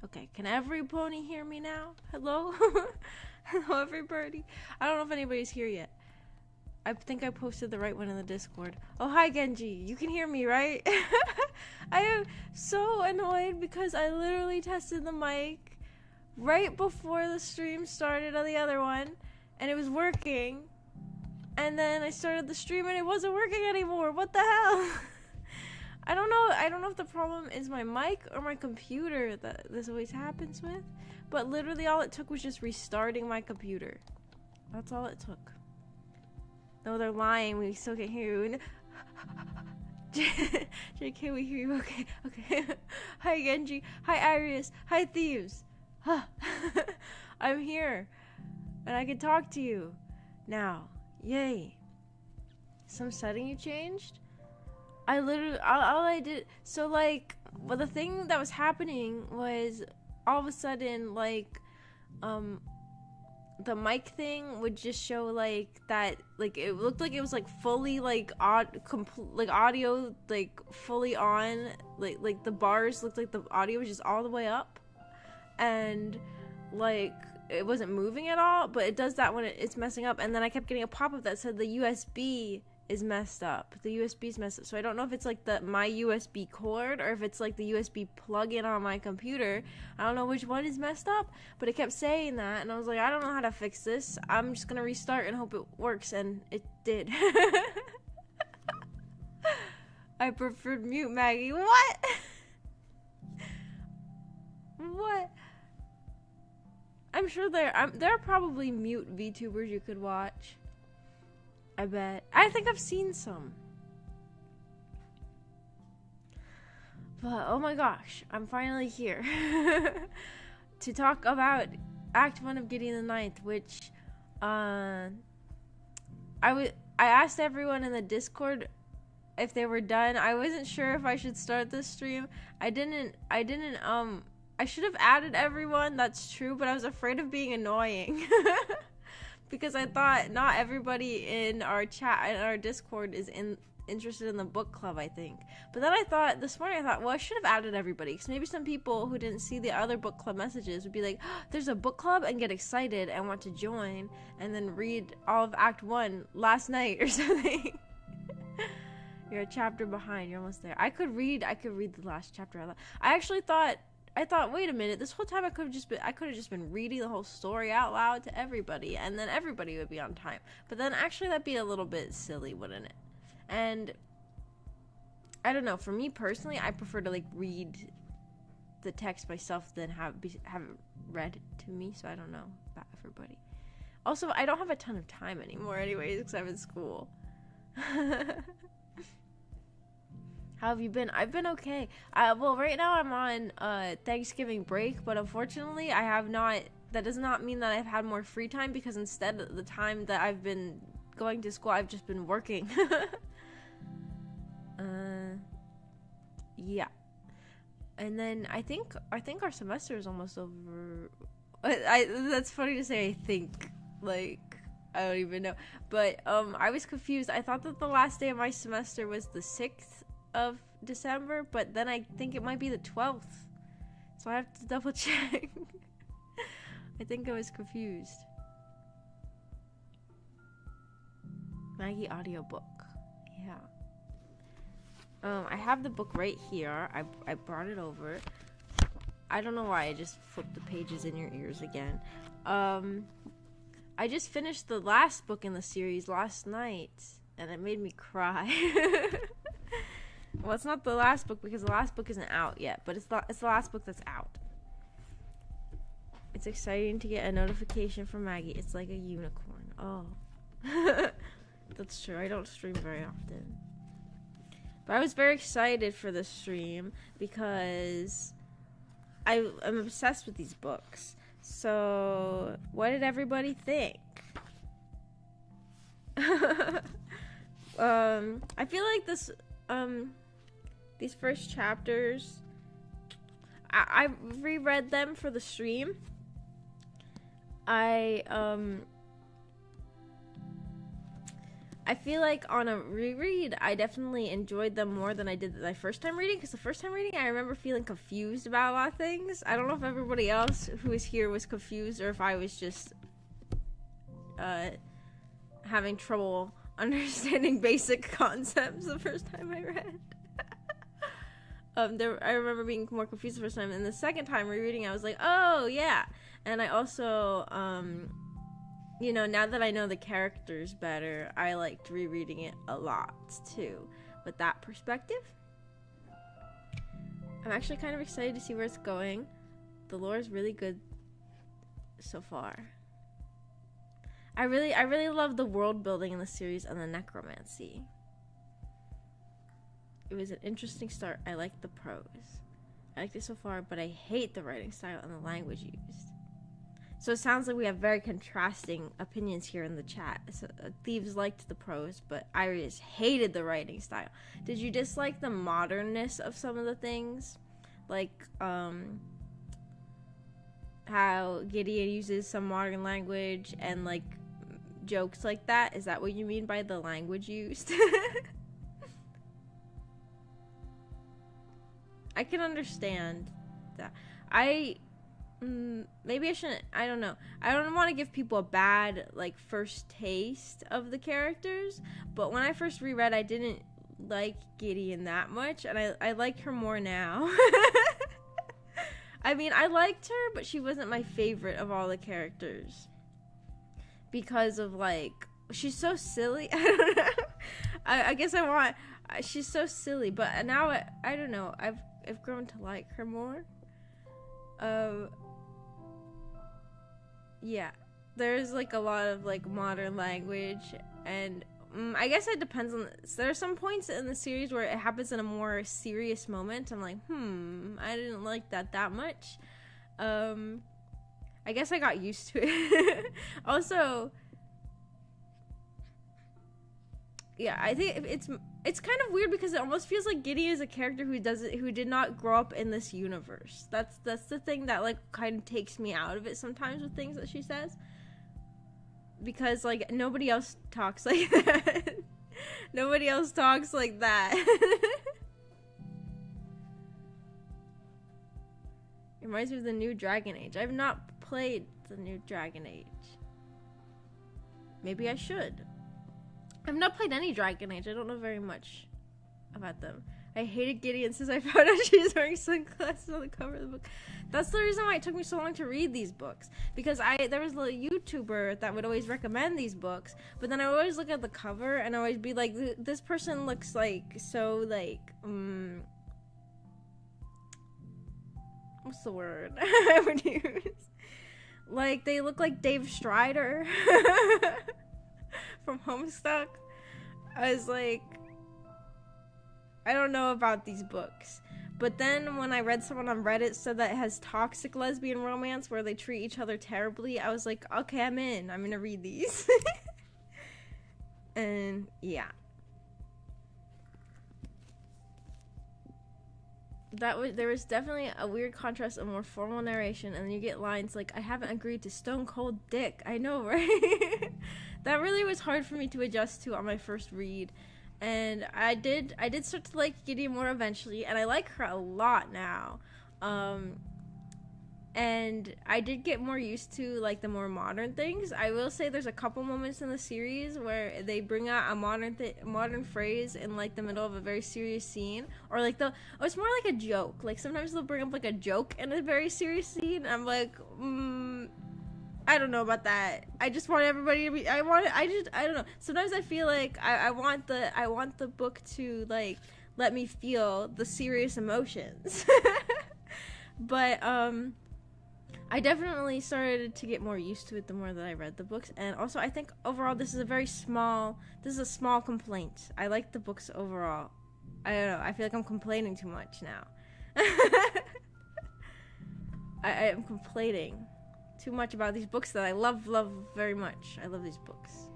Okay, can every pony hear me now? Hello? Hello, everybody. I don't know if anybody's here yet. I think I posted the right one in the Discord. Oh, hi, Genji. You can hear me, right? I am so annoyed because I literally tested the mic right before the stream started on the other one, and it was working. And then I started the stream and it wasn't working anymore. What the hell? I don't know if the problem is my mic or my computer that this always happens with. But literally all it took was just restarting my computer. That's all it took. No, they're lying. We still can't hear you. JK, we hear you. Okay, okay. Hi, Genji. Hi, Arius. Hi, Thieves. I'm here. And I can talk to you. Now. Yay. Some setting you changed? I literally, all I did, so like, well, the thing that was happening was all of a sudden, like, the mic thing would just show like that, like it looked like it was like fully like audio like fully on, like the bars looked like the audio was just all the way up, and like it wasn't moving at all. But it does that when it's messing up, and then I kept getting a pop-up that said the USB is messed up. The USB is messed up. So I don't know if it's like my USB cord or if it's like the USB plug-in on my computer. I don't know which one is messed up, but it kept saying that, and I was like, I don't know how to fix this. I'm just gonna restart and hope it works, and it did. I preferred mute, Maggie. What? What? I'm sure there are probably mute VTubers you could watch. I bet. I think I've seen some. But oh my gosh, I'm finally here to talk about Act 1 of Gideon the Ninth, which I asked everyone in the Discord if they were done. I wasn't sure if I should start this stream. I should have added everyone, that's true, but I was afraid of being annoying. Because I thought not everybody in our chat, in our Discord, is interested in the book club, I think. But then this morning, well, I should have added everybody. Because maybe some people who didn't see the other book club messages would be like, oh, there's a book club, and get excited and want to join. And then read all of Act 1 last night or something. You're a chapter behind. You're almost there. I could read the last chapter. I thought, wait a minute, this whole time I could have just been reading the whole story out loud to everybody, and then everybody would be on time. But then actually that'd be a little bit silly, wouldn't it? And I don't know, for me personally, I prefer to like read the text myself than have it read to me, so I don't know about everybody. Also, I don't have a ton of time anymore anyways, because I'm in school. How have you been? I've been okay. Well, right now I'm on Thanksgiving break, but unfortunately I have not. That does not mean that I've had more free time, because instead of the time that I've been going to school, I've just been working. Yeah. And then I think our semester is almost over. That's funny to say. I think, like, I don't even know. But I was confused. I thought that the last day of my semester was the 6th of December, but then I think it might be the 12th, so I have to double check. I think I was confused. Maggie audiobook. Yeah. I have the book right here. I brought it over. I don't know why I just flipped the pages in your ears again. I just finished the last book in the series last night, and it made me cry. Well, it's not the last book because the last book isn't out yet, but it's the last book that's out. It's exciting to get a notification from Maggie. It's like a unicorn. Oh. That's true. I don't stream very often. But I was very excited for this stream because I'm obsessed with these books. So, what did everybody think? I feel like these first chapters, I reread them for the stream. I I feel like on a reread, I definitely enjoyed them more than I did my first time reading, because the first time reading, I remember feeling confused about a lot of things. I don't know if everybody else who was here was confused, or if I was just having trouble understanding basic concepts the first time I read. I remember being more confused the first time, and the second time rereading, I was like, oh yeah. And I also, you know, now that I know the characters better, I liked rereading it a lot too. With that perspective, I'm actually kind of excited to see where it's going. The lore is really good so far. I really love the world building in the series and the necromancy. It was an interesting start. I liked the prose. I liked it so far, but I hate the writing style and the language used. So it sounds like we have very contrasting opinions here in the chat. So, Thieves liked the prose, but Iris hated the writing style. Did you dislike the modernness of some of the things? Like, how Gideon uses some modern language and, like, jokes like that? Is that what you mean by the language used? I can understand that. Maybe I shouldn't, I don't know. I don't want to give people a bad, like, first taste of the characters, but when I first reread, I didn't like Gideon that much, and I like her more now. I mean, I liked her, but she wasn't my favorite of all the characters. Because of, like, she's so silly. I don't know. I guess she's so silly, but now, I don't know, I've grown to like her more. Yeah, there's like a lot of like modern language, and I guess it depends on there are some points in the series where it happens in a more serious moment. I'm like, I didn't like that much. I guess I got used to it. Also, yeah, I think it's kind of weird because it almost feels like Gideon is a character who did not grow up in this universe. That's the thing that like kind of takes me out of it sometimes with things that she says, because like nobody else talks like that. Nobody else talks like that. It reminds me of the new Dragon Age. I've not played the new Dragon Age. Maybe I should. I've not played any Dragon Age. I don't know very much about them. I hated Gideon since I found out she was wearing sunglasses on the cover of the book. That's the reason why it took me so long to read these books. Because there was a YouTuber that would always recommend these books, but then I would always look at the cover and I would always be like, this person looks like so like, what's the word I would use? Like, they look like Dave Strider from Homestuck. I was like, I don't know about these books. But then when I read someone on Reddit said that it has toxic lesbian romance where they treat each other terribly, I was like, okay, I'm in. I'm gonna read these. And yeah. There was definitely a weird contrast of more formal narration, and then you get lines like, I haven't agreed to Stone Cold Dick. I know, right? That really was hard for me to adjust to on my first read. And I did start to like Gideon more eventually, and I like her a lot now. And I did get more used to like the more modern things. I will say there's a couple moments in the series where they bring out a modern phrase in like the middle of a very serious scene, or like it's more like a joke. Like sometimes they'll bring up like a joke in a very serious scene. I'm like, I don't know about that. I just want everybody to be. I don't know. Sometimes I feel like I want the book to like let me feel the serious emotions. But I definitely started to get more used to it the more that I read the books, and also I think overall this is a small complaint. I like the books overall. I don't know. I feel like I'm complaining too much now. I am complaining too much about these books that I love very much. I love these books.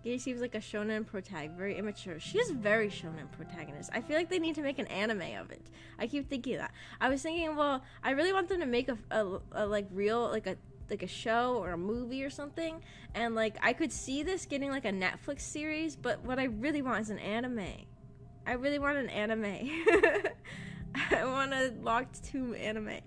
Gay seems like a shonen protag, very immature. She is very shonen protagonist. I feel like they need to make an anime of it. I keep thinking that. I was thinking, well, I really want them to make a like real, like a like a show or a movie or something, and like I could see this getting like a Netflix series, but what I really want is an anime. I really want an anime. I want a locked tomb anime.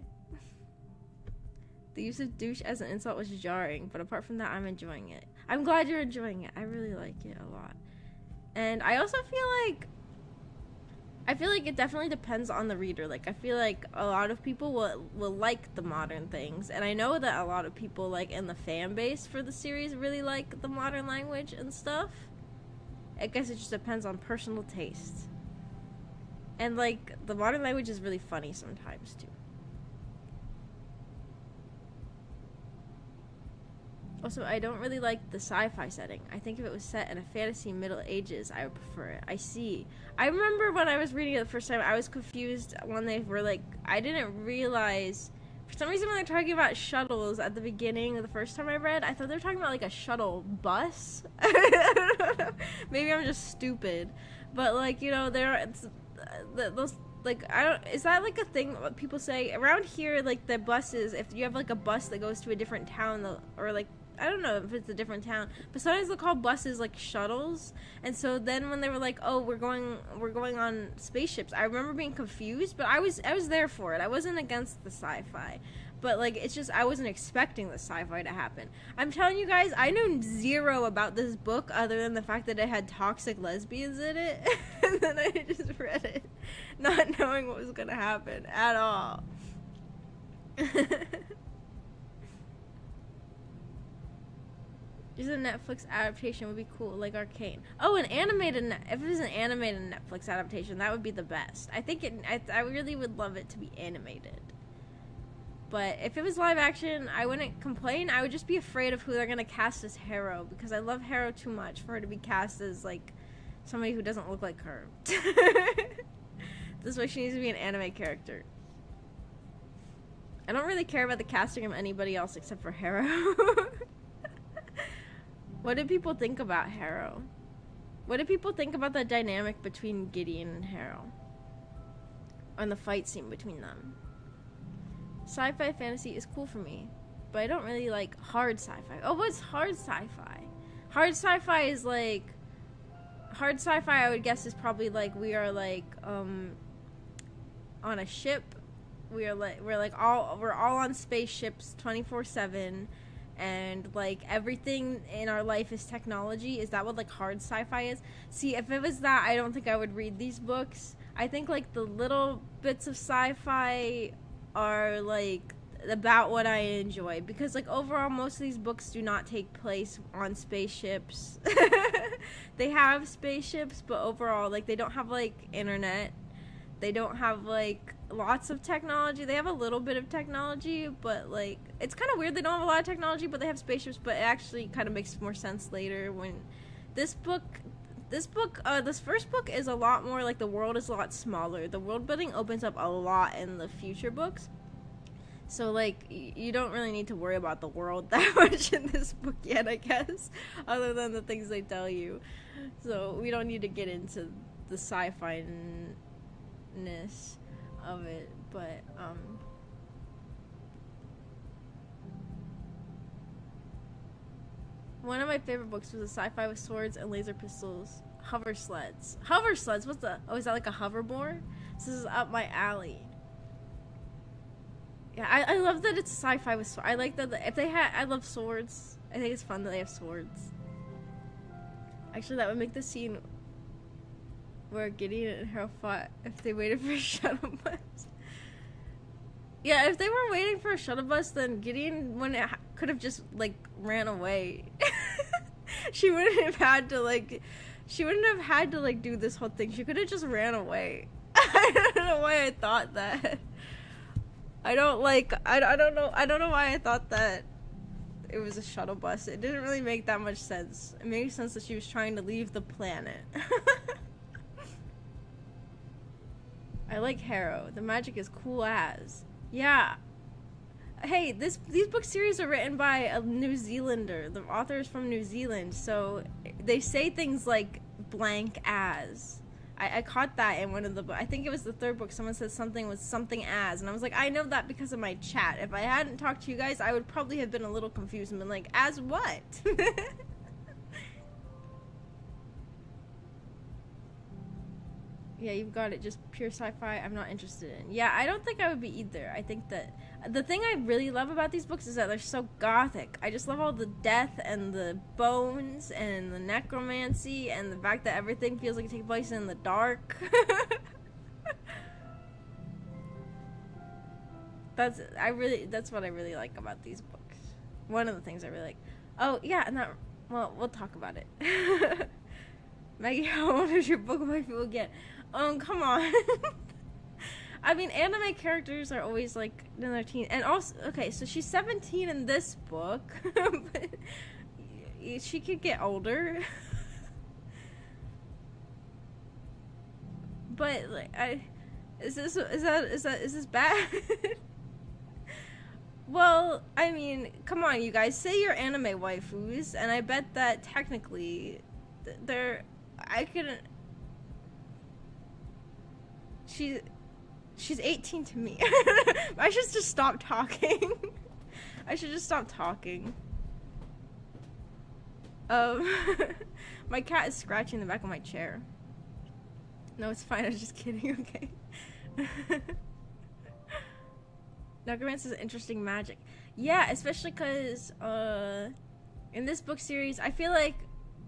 The use of douche as an insult was jarring, but apart from that, I'm enjoying it. I'm glad you're enjoying it. I really like it a lot. And I also feel like it definitely depends on the reader. Like, I feel like a lot of people will like the modern things. And I know that a lot of people, like, in the fan base for the series really like the modern language and stuff. I guess it just depends on personal taste. And, like, the modern language is really funny sometimes, too. Also, I don't really like the sci-fi setting. I think if it was set in a fantasy Middle Ages, I would prefer it. I see. I remember when I was reading it the first time, I was confused when they were like, I didn't realize, for some reason when they're talking about shuttles at the beginning of the first time I read, I thought they were talking about like a shuttle bus. Maybe I'm just stupid. But like, you know, those, like, I don't, is that like a thing what people say? Around here, like the buses, if you have like a bus that goes to a different town, or like, I don't know if it's a different town, but sometimes they'll call buses like shuttles. And so then when they were like, oh, we're going on spaceships, I remember being confused, but I was there for it. I wasn't against the sci-fi, but like, it's just I wasn't expecting the sci-fi to happen. I'm telling you guys, I knew zero about this book other than the fact that it had toxic lesbians in it. And then I just read it not knowing what was gonna happen at all. Just a Netflix adaptation would be cool, like Arcane. Oh, if it was an animated Netflix adaptation, that would be the best. I really would love it to be animated. But if it was live action, I wouldn't complain. I would just be afraid of who they're gonna cast as Harrow, because I love Harrow too much for her to be cast as like somebody who doesn't look like her. This is why she needs to be an anime character. I don't really care about the casting of anybody else except for Harrow. What did people think about Harrow? What did people think about the dynamic between Gideon and Harrow? And the fight scene between them? Sci-fi fantasy is cool for me, but I don't really like hard sci-fi. Oh, what's hard sci-fi? Hard sci-fi is like... Hard sci-fi, I would guess, is probably like we are like, on a ship. We're all on spaceships 24/7. And like everything in our life is technology. Is that what like hard sci-fi is? See, if it was that, I don't think I would read these books. I think like the little bits of sci-fi are like about what I enjoy, because like overall most of these books do not take place on spaceships. They have spaceships, but overall like they don't have like internet. They don't have like lots of technology. They have a little bit of technology, but like it's kind of weird they don't have a lot of technology, but they have spaceships. But it actually kind of makes more sense later when this first book is a lot more like the world is a lot smaller. The world building opens up a lot in the future books, so like you don't really need to worry about the world that much in this book yet, I guess, other than the things they tell you. So we don't need to get into the sci-fi ness of it, but one of my favorite books was a sci-fi with swords and laser pistols. Hover sleds. What's the... Oh, is that like a hoverboard? This is up my alley. Yeah, I love that it's sci-fi with swords. I like that if they had... I love swords. I think it's fun that they have swords. Actually, that would make the scene where Gideon and Harrow fought if they waited for a shuttle bus. Yeah, if they were waiting for a shuttle bus, then Gideon could have just like ran away. She wouldn't have had to do this whole thing. She could have just ran away. I don't know why I thought that. I don't know why I thought that it was a shuttle bus. It didn't really make that much sense. It made sense that she was trying to leave the planet. I like Harrow. The magic is cool as. Yeah. Hey, these book series are written by a New Zealander. The author is from New Zealand, so they say things like blank as, I caught that in one of the books. I think it was the third book. Someone said something was something as, and I was like, I know that because of my chat. If I hadn't talked to you guys, I would probably have been a little confused and been like, as what? Yeah, you've got it. Just pure sci-fi I'm not interested in. Yeah, I don't think I would be either. I think that the thing I really love about these books is that they're so gothic. I just love all the death and the bones and the necromancy and the fact that everything feels like it takes place in the dark. That's what I really like about these books. One of the things I really like. Oh, yeah, and that, well, we'll talk about it. Maggie, how old is your book waifu again? Come on. I mean, anime characters are always like in their teens. And also, okay, so she's 17 in this book. But she could get older. But like, is this bad? Well, I mean, come on, you guys, say you're anime waifus, and I bet that technically I couldn't. She's 18 to me. I should just stop talking. I should just stop talking. My cat is scratching the back of my chair. No, it's fine. I was just kidding. Okay. Necromancy is interesting magic. Yeah, especially because in this book series, I feel like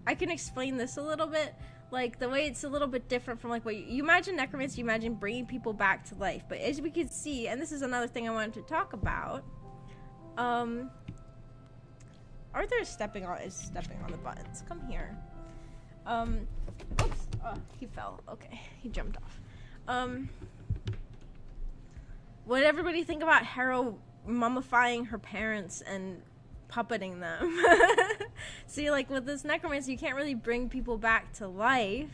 I can explain this a little bit. Like, the way it's a little bit different from, like, what you imagine necromancy, you imagine bringing people back to life. But as we can see, and this is another thing I wanted to talk about, Arthur is stepping on the buttons. Come here. Oops. Oh, he fell. Okay, he jumped off. What did everybody think about Harrow mummifying her parents and puppeting them? See, like, with this necromancy, you can't really bring people back to life.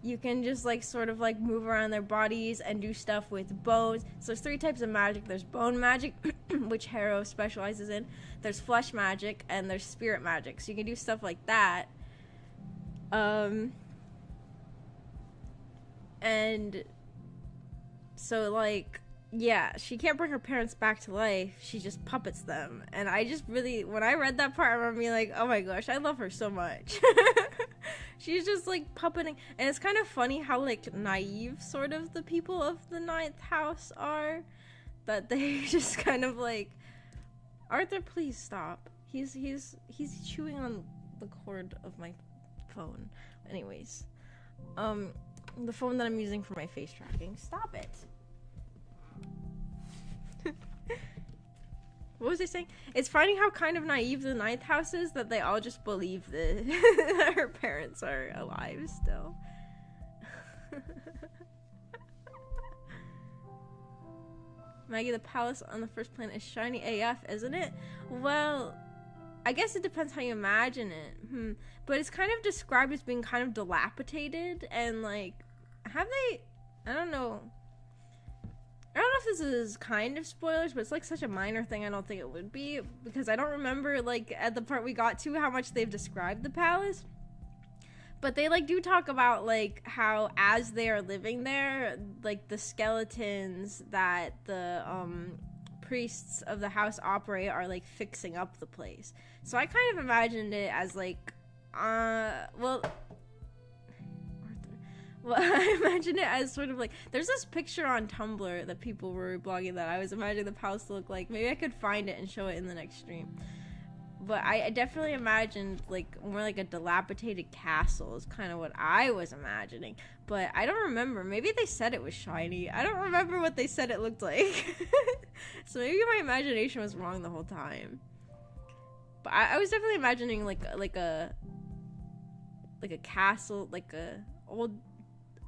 You can just, like, sort of, like, move around their bodies and do stuff with bones. So there's 3 types of magic. There's bone magic, which Harrow specializes in. There's flesh magic, and there's spirit magic. So you can do stuff like that. And so, like, yeah, she can't bring her parents back to life. She just puppets them. And I just really, when I read that part, I remember being like, oh my gosh, I love her so much. She's just, like, puppeting. And it's kind of funny how, like, naive sort of the people of the 9th house are. That they just kind of, like, Arthur, please stop. He's chewing on the cord of my phone. Anyways. The phone that I'm using for my face tracking. Stop it. What was I saying? It's funny how kind of naive the 9th house is, that they all just believe that her parents are alive still. Maggie, the palace on the first planet is shiny AF, isn't it? Well, I guess it depends how you imagine it. But it's kind of described as being kind of dilapidated, and like, have they, I don't know if this is kind of spoilers, but it's like such a minor thing, I don't think it would be, because I don't remember, like, at the part we got to, how much they've described the palace. But they, like, do talk about, like, how as they are living there, like, the skeletons that the priests of the house operate are, like, fixing up the place. So I kind of imagined it as, like, well, I imagine it as sort of like, there's this picture on Tumblr that people were blogging that I was imagining the palace to look like. Maybe I could find it and show it in the next stream. But I definitely imagined, like, more like a dilapidated castle is kind of what I was imagining. But I don't remember. Maybe they said it was shiny. I don't remember what they said it looked like. So maybe my imagination was wrong the whole time. But I was definitely imagining like a castle, like a old,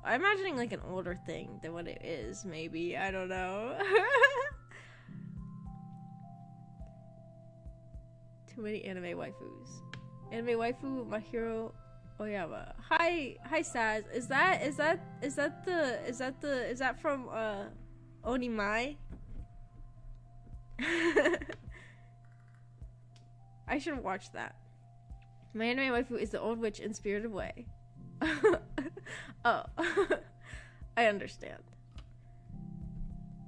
I'm imagining like an older thing than what it is, maybe. I don't know. Too many anime waifus. Anime waifu Mahiro Oyama. Hi Saz. Is that from Onimai? I should watch that. My anime waifu is the old witch in Spirited Away. Oh. I understand.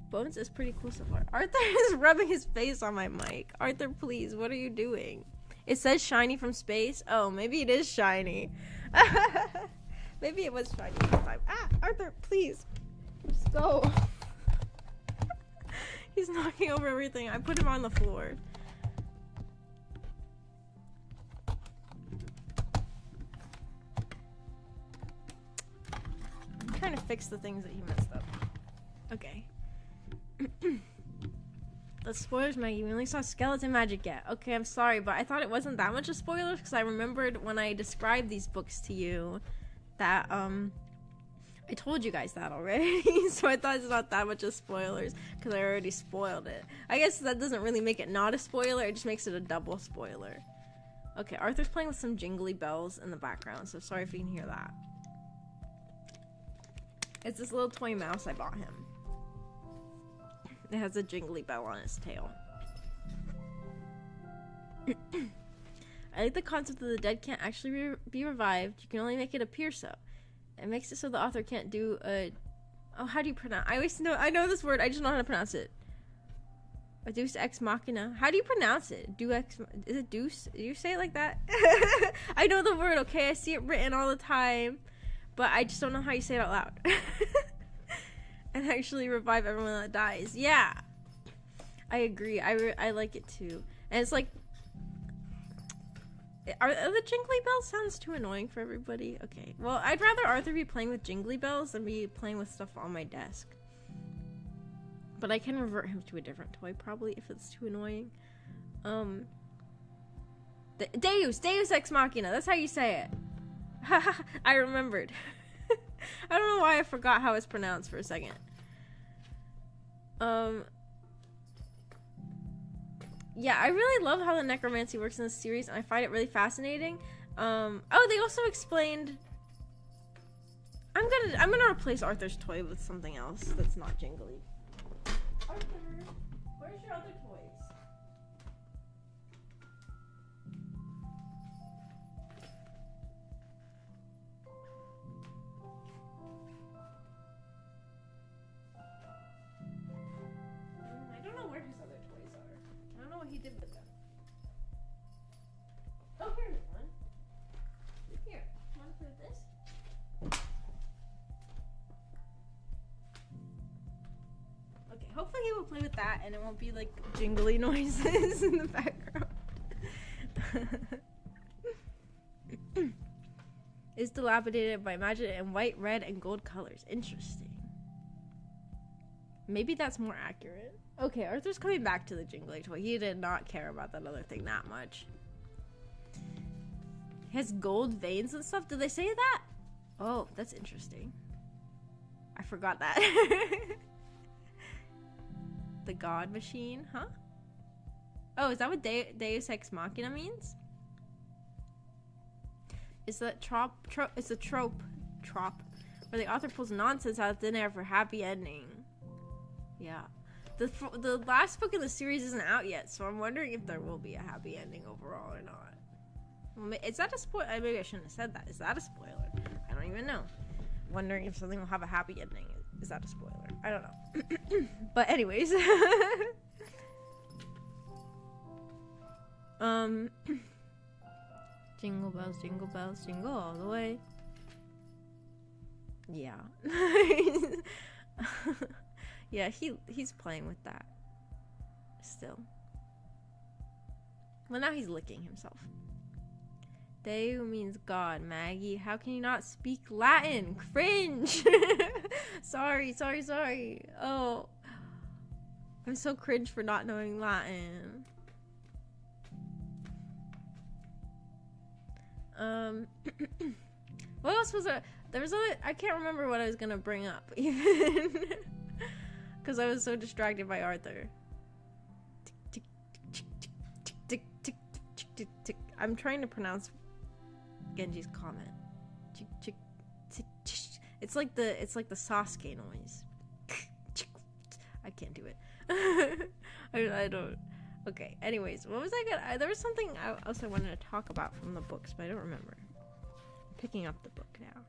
Bones is pretty cool so far. Arthur is rubbing his face on my mic. Arthur, please, what are you doing? It says shiny from space. Oh, maybe it is shiny. Maybe it was shiny this time. Ah, Arthur, please. Just go. He's knocking over everything. I put him on the floor. I'm trying to fix the things that he messed up. Okay. The spoilers, Maggie. We only saw skeleton magic yet. Okay, I'm sorry, but I thought it wasn't that much of spoilers because I remembered when I described these books to you that I told you guys that already. So I thought it's not that much of spoilers because I already spoiled it. I guess that doesn't really make it not a spoiler. It just makes it a double spoiler. Okay, Arthur's playing with some jingly bells in the background, so sorry if you can hear that. It's this little toy mouse I bought him. It has a jingly bell on its tail. I like the concept that the dead can't actually be revived. You can only make it appear so. It makes it so the author can't do a... Oh, how do you pronounce... I know this word. I just know how to pronounce it. A deus ex machina. How do you pronounce it? Is it deus? Do you say it like that? I know the word, okay? I see it written all the time. But I just don't know how you say it out loud. And actually revive everyone that dies. Yeah, I agree. I like it too. And it's like, are the jingly bells sounds too annoying for everybody? Okay, well, I'd rather Arthur be playing with jingly bells than be playing with stuff on my desk. But I can revert him to a different toy probably if it's too annoying. Deus ex machina. That's how you say it. I remembered. I don't know why I forgot how it's pronounced for a second. Yeah, I really love how the necromancy works in this series, and I find it really fascinating. Oh, they also explained... I'm gonna replace Arthur's toy with something else that's not jingly. Arthur, where's your other toys? I don't know where his other toys are. I don't know what he did with them. Oh, here's one. Here, want to put this? Okay, hopefully he will play with that and it won't be like jingly noises in the background. It's dilapidated, but imagine it in white, red, and gold colors. Interesting. Maybe that's more accurate. Okay, Arthur's coming back to the jingly toy. He did not care about that other thing that much. He has gold veins and stuff. Did they say that? Oh, that's interesting. I forgot that. The God Machine, huh? Oh, is that what Deus Ex Machina means? It's that it's a trope, where the author pulls nonsense out of thin air for happy ending. Yeah. The last book in the series isn't out yet, so I'm wondering if there will be a happy ending overall or not. Well, is that a spoiler? Maybe I shouldn't have said that. Is that a spoiler? I don't even know. Wondering if something will have a happy ending. Is that a spoiler? I don't know. But anyways. Jingle bells, jingle all the way. Yeah. Yeah, he's playing with that. Still. Well, now he's licking himself. Deu means God, Maggie. How can you not speak Latin? Cringe! Sorry. Oh. I'm so cringe for not knowing Latin. What else was there? There was other... I can't remember what I was gonna bring up, even. Because I was so distracted by Arthur. I'm trying to pronounce Genji's comment. It's like the Sasuke noise. I can't do it. I don't. Okay. Anyways, what was I gonna? There was something else I wanted to talk about from the books, but I don't remember. I'm picking up the book now.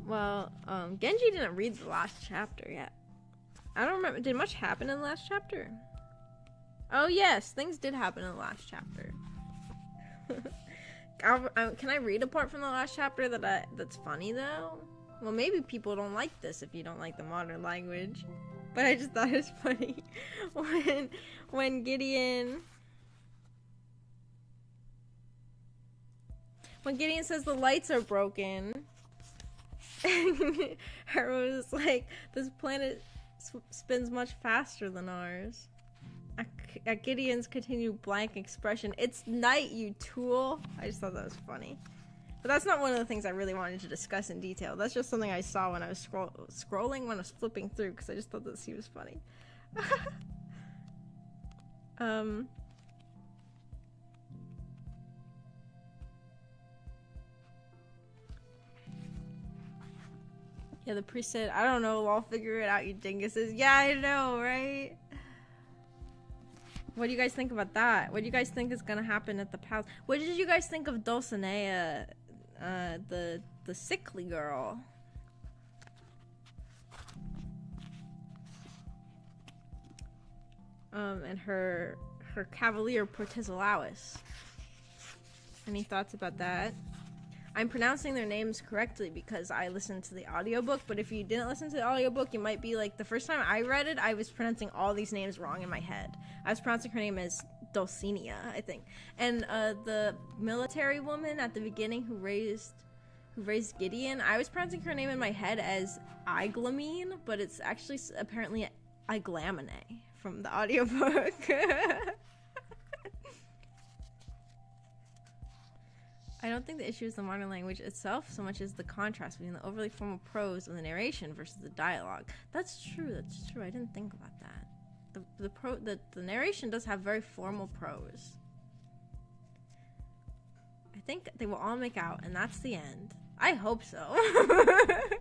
Well, Genji didn't read the last chapter yet. I don't remember. Did much happen in the last chapter? Oh yes, things did happen in the last chapter. Can I read a part from the last chapter that's funny though? Well, maybe people don't like this if you don't like the modern language, but I just thought it was funny when Gideon says the lights are broken. Haru's like, this planet spins much faster than ours. At Gideon's continued blank expression, it's night, you tool. I just thought that was funny. But that's not one of the things I really wanted to discuss in detail. That's just something I saw when I was scrolling, when I was flipping through, because I just thought that he was funny. Yeah, the priest said, I don't know, I'll figure it out, you dinguses. Yeah, I know, right? What do you guys think about that? What do you guys think is gonna happen at the palace? What did you guys think of Dulcinea, the sickly girl? And her Cavalier Portizolaus. Any thoughts about that? I'm pronouncing their names correctly because I listened to the audiobook, but if you didn't listen to the audiobook, you might be like, the first time I read it, I was pronouncing all these names wrong in my head. I was pronouncing her name as Dulcinea, I think. And the military woman at the beginning who raised Gideon, I was pronouncing her name in my head as Iglamine, but it's actually apparently Iglamine from the audiobook. I don't think the issue is the modern language itself so much as the contrast between the overly formal prose of the narration versus the dialogue. That's true. I didn't think about that. The narration does have very formal prose. I think they will all make out, and that's the end. I hope so. The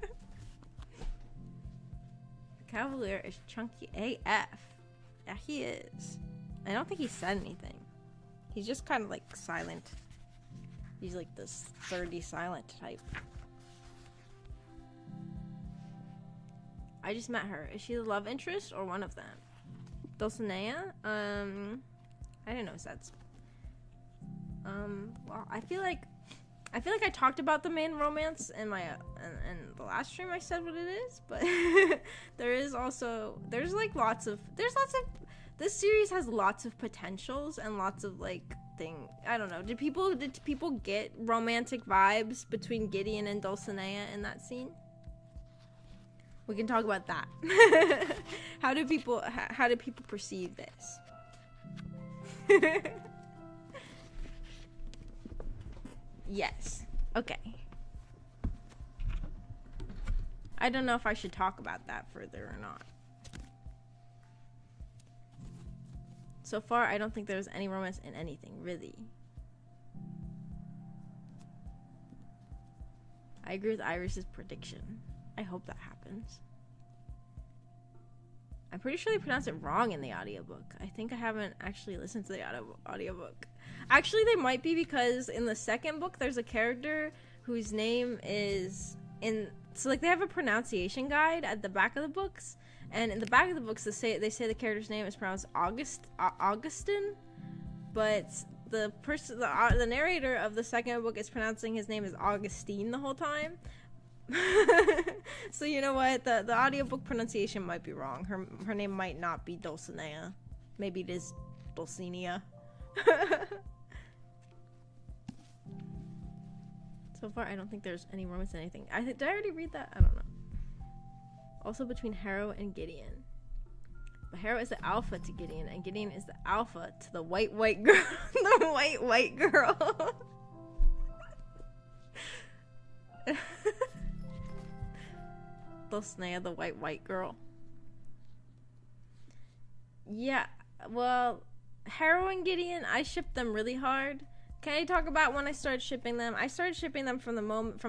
Cavalier is chunky AF. Yeah, he is. I don't think he said anything. He's just kind of like silent. He's like this 30 silent type. I just met her. Is she the love interest or one of them? Dulcinea? I don't know if that's... well, I feel like I talked about the main romance in my in the last stream. I said what it is, but there's lots of this series has lots of potentials and lots of like thing. I don't know. Did people get romantic vibes between Gideon and Dulcinea in that scene? We can talk about that. How do people perceive this? Yes. Okay. I don't know if I should talk about that further or not. So far, I don't think there's any romance in anything, really. I agree with Iris's prediction. I hope that happens. I'm pretty sure they pronounced it wrong in the audiobook. I think I haven't actually listened to the audiobook. Actually, they might be, because in the second book, there's a character whose name is in... So, like, they have a pronunciation guide at the back of the books. And in the back of the books, they say the character's name is pronounced Augustin, but the narrator of the second book is pronouncing his name as Augustine the whole time. So you know what? The audiobook pronunciation might be wrong. Her name might not be Dulcinea. Maybe it is Dulcinea. So far, I don't think there's any romance in anything. Did I already read that? I don't know. Also between Harrow and Gideon. But Harrow is the alpha to Gideon, and Gideon is the alpha to the white girl. The white girl. Dulcinea, the white girl. Yeah, well, Harrow and Gideon, I shipped them really hard. Can I talk about when I started shipping them? I started shipping them from the moment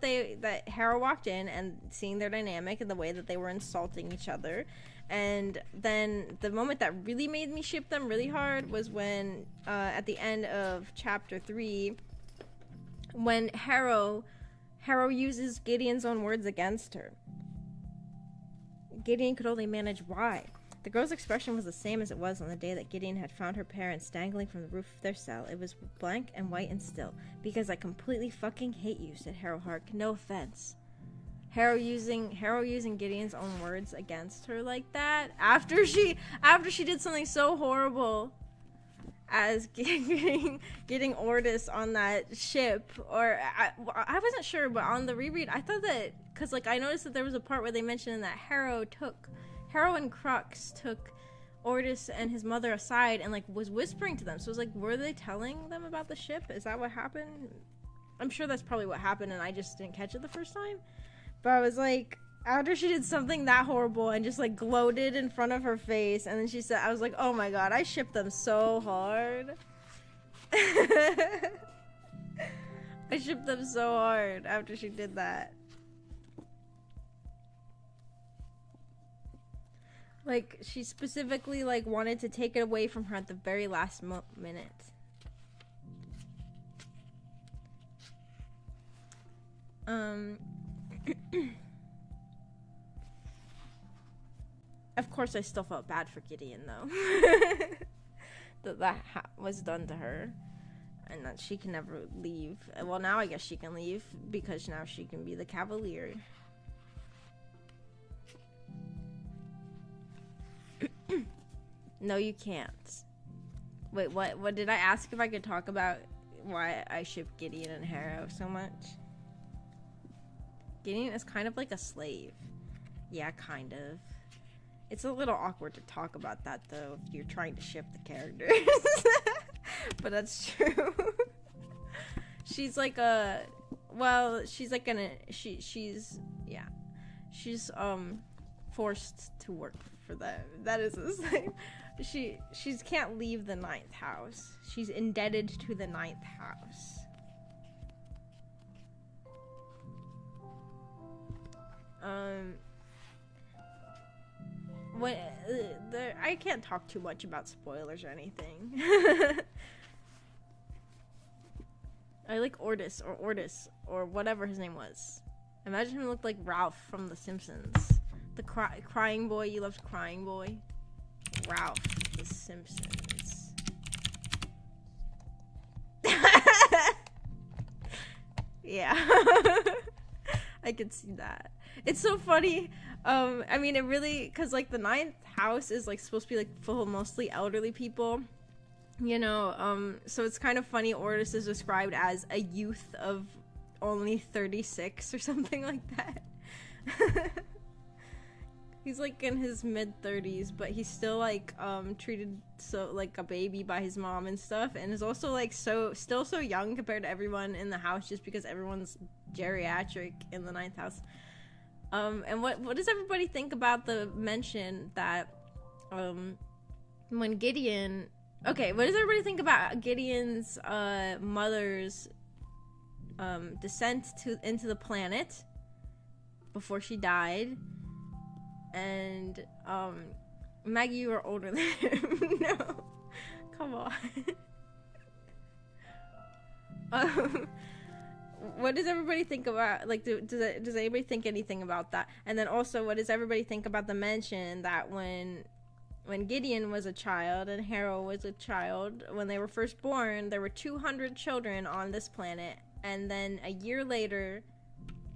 that Harrow walked in and seeing their dynamic and the way that they were insulting each other. And then the moment that really made me ship them really hard was when at the end of chapter 3, when Harrow Harrow uses Gideon's own words against her. Gideon could only manage why. The girl's expression was the same as it was on the day that Gideon had found her parents dangling from the roof of their cell. It was blank and white and still. Because I completely fucking hate you, said Harrow Hark. No offense. Harrow using Gideon's own words against her like that after she did something so horrible as getting Ordis on that ship. Or I wasn't sure, but on the reread I thought that, because like I noticed that there was a part where they mentioned that Harrow and Crux took Ordis and his mother aside and like was whispering to them. So it was like, were they telling them about the ship? Is that what happened? I'm sure that's probably what happened and I just didn't catch it the first time. But I was like, after she did something that horrible and just like gloated in front of her face, and then she said, I was like, oh my god, I shipped them so hard. I shipped them so hard after she did that. Like, she specifically like wanted to take it away from her at the very last minute. Of course, I still felt bad for Gideon, though. that was done to her. And that she can never leave. Well, now I guess she can leave, because now she can be the Cavalier. No, you can't. Wait, what did I ask if I could talk about why I ship Gideon and Harrow so much? Gideon is kind of like a slave. Yeah, kind of. It's a little awkward to talk about that, though, if you're trying to ship the characters. But that's true. She's like a... Well, she's like she's forced to work for them. That is the same. She can't leave the 9th house. She's indebted to the 9th house. I can't talk too much about spoilers or anything. I like Ordis or whatever his name was. Imagine him looked like Ralph from The Simpsons. The crying boy. You loved Crying Boy. Ralph, The Simpsons. Yeah. I could see that. It's so funny. I mean, it really, because like the 9th house is like supposed to be like full of mostly elderly people, you know. So it's kind of funny. Ordis is described as a youth of only 36 or something like that. He's like in his mid-30s, but he's still like treated so like a baby by his mom and stuff, and is also like still so young compared to everyone in the house, just because everyone's geriatric in the 9th house. And what does everybody think about the mention that when Gideon... Okay, what does everybody think about Gideon's mother's descent into the planet before she died? And Maggie, you are older than him. No, come on. What does everybody think about, like, does anybody think anything about that? And then also, what does everybody think about the mention that when Gideon was a child and Harrow was a child, when they were first born, there were 200 children on this planet, and then a year later,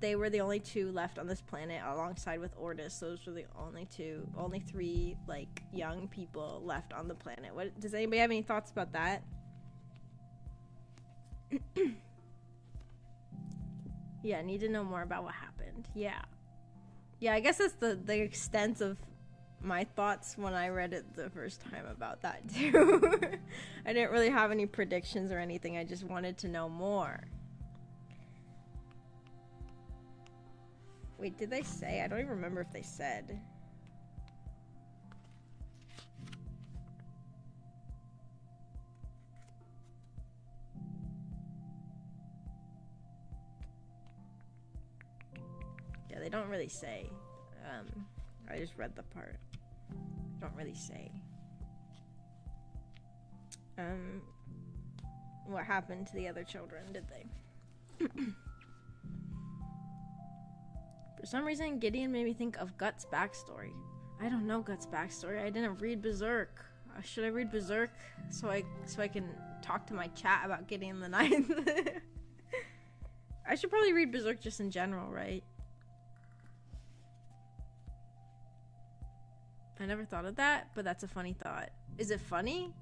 they were the only 2 left on this planet alongside with Ordis. Those were the only 3 like young people left on the planet. What does anybody have any thoughts about that? Yeah, I need to know more about what happened. Yeah, I guess that's the extent of my thoughts when I read it the first time about that too. I didn't really have any predictions or anything. I just wanted to know more. Wait, did they say? I don't even remember if they said. Yeah, they don't really say. I just read the part. They don't really say. What happened to the other children, did they? For some reason, Gideon made me think of Guts' backstory. I don't know Guts' backstory. I didn't read Berserk. Should I read Berserk so I can talk to my chat about Gideon the Ninth? I should probably read Berserk just in general, right? I never thought of that, but that's a funny thought. Is it funny?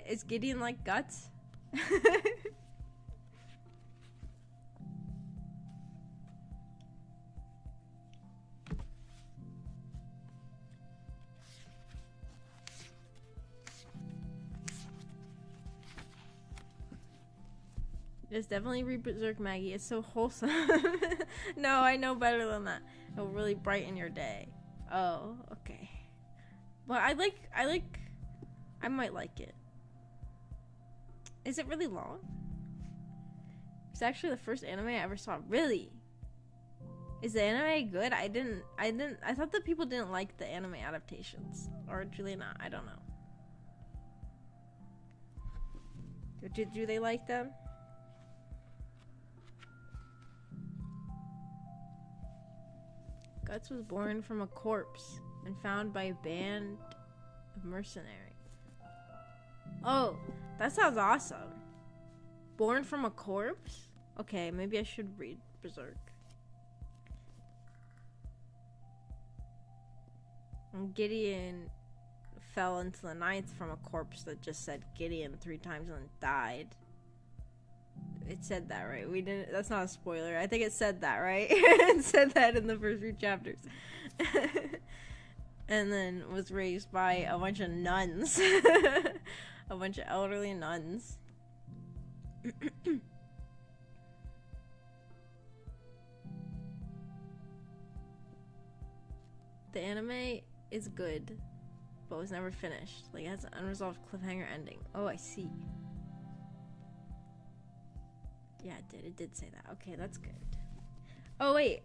Is Gideon like Guts? It's definitely read Berserk, Maggie. It's so wholesome. No, I know better than that. It'll really brighten your day. Oh, okay. Well, I might like it. Is it really long? It's actually the first anime I ever saw. Really? Is the anime good? I thought that people didn't like the anime adaptations. Or do not? I don't know. Do they like them? Guts was born from a corpse and found by a band of mercenaries. Oh, that sounds awesome. Born from a corpse? Okay, maybe I should read Berserk. And Gideon fell into the ninth from a corpse that just said Gideon 3 times and died. It said that, right? We didn't. That's not a spoiler. I think it said that, right? It said that in the first 3 chapters. And then was raised by a bunch of nuns. A bunch of elderly nuns. The anime is good, but was never finished. Like, it has an unresolved cliffhanger ending. Oh, I see. Yeah, it did. It did say that. Okay, that's good. Oh, wait.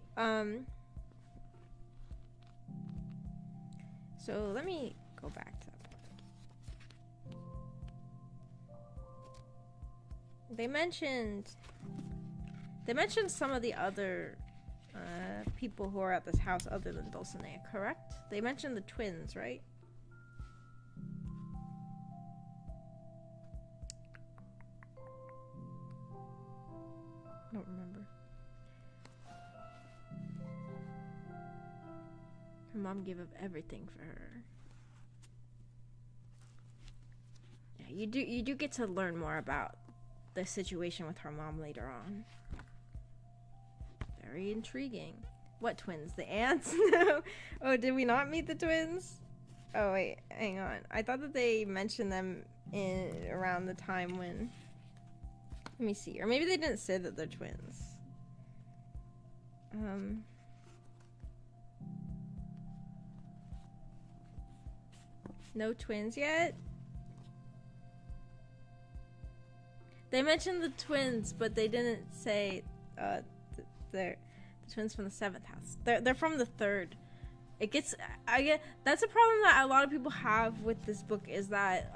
So, let me go back to that point. They mentioned some of the other people who are at this house other than Dulcinea, correct? They mentioned the twins, right? I don't remember. Her mom gave up everything for her. Yeah, you do get to learn more about the situation with her mom later on. Very intriguing. What twins? The aunts? No. Oh, did we not meet the twins? Oh wait, hang on. I thought that they mentioned them in around the time when. Let me see. Or maybe they didn't say that they're twins. No twins yet? They mentioned the twins, but they didn't say they're the twins from the 7th house. They're from the 3rd. That's a problem that a lot of people have with this book, is that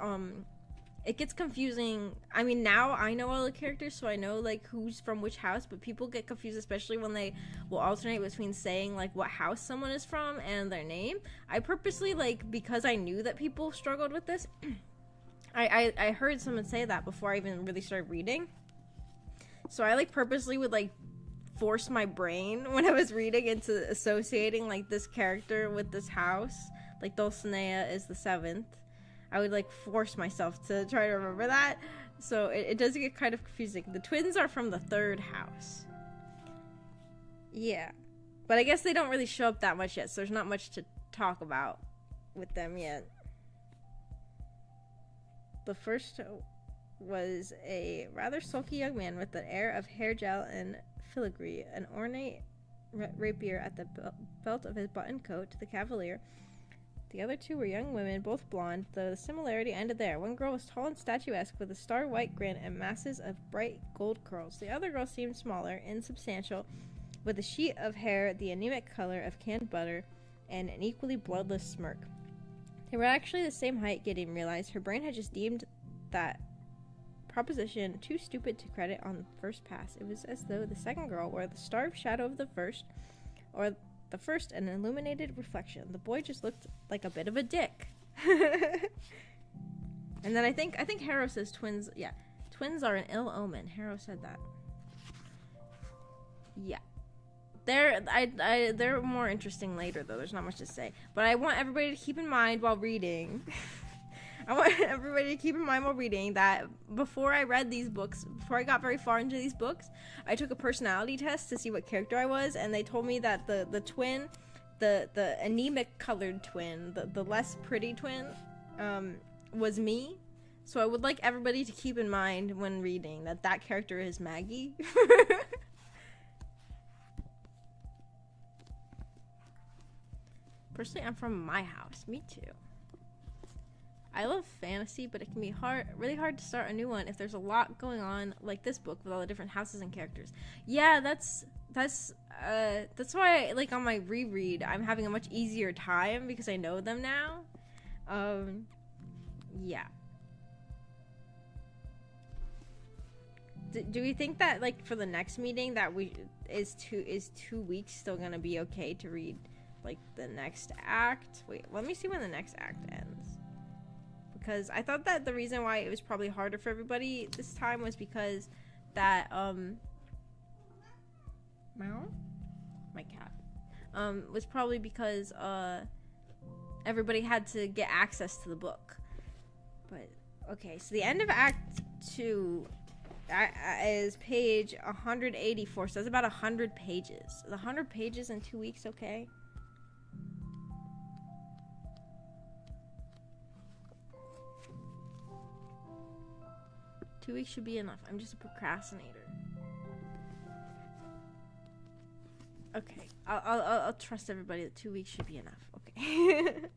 it gets confusing. I mean, now I know all the characters, so I know like who's from which house, but people get confused, especially when they will alternate between saying like what house someone is from and their name. I purposely, like, because I knew that people struggled with this, I heard someone say that before I even really started reading. So I like purposely would like force my brain when I was reading into associating like this character with this house. Like Dulcinea is the 7th. I would like force myself to try to remember that. So it does get kind of confusing. The twins are from the 3rd house. Yeah. But I guess they don't really show up that much yet, so there's not much to talk about with them yet. The first was a rather sulky young man with an air of hair gel and filigree, an ornate rapier at the belt of his buttoned coat, the cavalier. The other 2 were young women, both blonde, though the similarity ended there. One girl was tall and statuesque with a star-white grin and masses of bright gold curls. The other girl seemed smaller, insubstantial, with a sheet of hair the anemic color of canned butter and an equally bloodless smirk. They were actually the same height, Gideon realized. Her brain had just deemed that proposition too stupid to credit on first pass. It was as though the second girl were the starved shadow of the first, or the first an illuminated reflection. The boy just looked like a bit of a dick. And then I think Harrow says twins. Yeah, twins are an ill omen. Harrow said that. Yeah. They're more interesting later, though. There's not much to say. But I want everybody to keep in mind while reading. That before I read these books, before I got very far into these books, I took a personality test to see what character I was, and they told me that the twin, the anemic colored twin, the less pretty twin, was me. So I would like everybody to keep in mind when reading that character is Maggie. Personally, I'm from my house. Me too. I love fantasy, but it can be really hard to start a new one if there's a lot going on, like this book with all the different houses and characters. Yeah, that's why, like, on my reread, I'm having a much easier time because I know them now. Yeah. Do we think that, like, for the next meeting that is 2 weeks still gonna be okay to read, like, the next act? Wait, let me see when the next act ends. Because I thought that the reason why it was probably harder for everybody this time was because that, meow? My cat. Was probably because, everybody had to get access to the book. But, okay, so the end of Act 2 is page 184, so that's about 100 pages. Is 100 pages in 2 weeks okay? Two weeks should be enough. I'm just a procrastinator. Okay, I'll trust everybody that 2 weeks should be enough. Okay.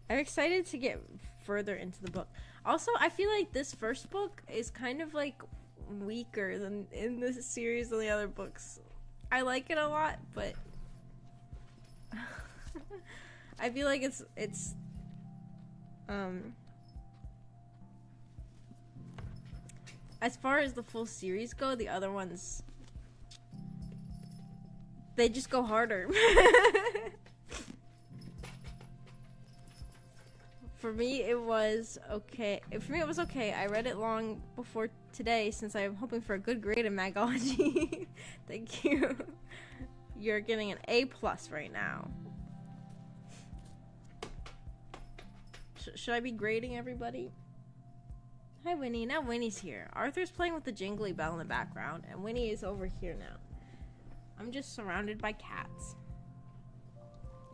I'm excited to get further into the book. Also, I feel like this first book is kind of like weaker than in this series than the other books. I like it a lot, but I feel like it's as far as the full series go, the other ones, they just go harder. For me, it was okay. I read it long before today since I'm hoping for a good grade in Magology. Thank you. You're getting an A+ right now. Should I be grading everybody? Hi, Winnie. Now Winnie's here. Arthur's playing with the jingly bell in the background, and Winnie is over here now. I'm just surrounded by cats.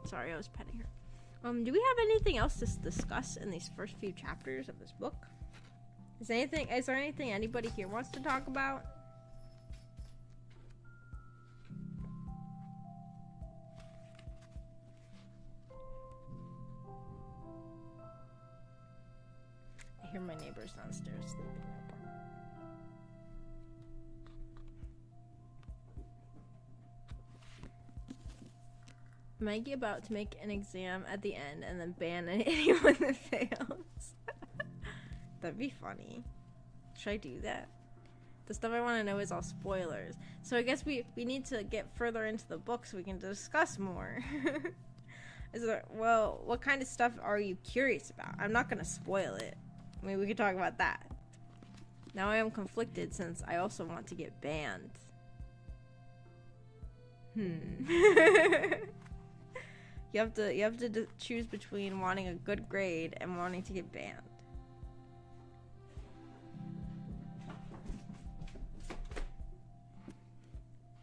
Sorry, I was petting her. Do we have anything else to discuss in these first few chapters of this book? Is there anything anybody here wants to talk about? I hear my neighbors downstairs sleeping. Maggie about to make an exam at the end and then ban anyone that fails. That'd be funny. Should I do that? The stuff I want to know is all spoilers. So I guess we need to get further into the book so we can discuss more. Well, what kind of stuff are you curious about? I'm not going to spoil it. I mean, we could talk about that. Now I am conflicted since I also want to get banned. You have to choose between wanting a good grade and wanting to get banned.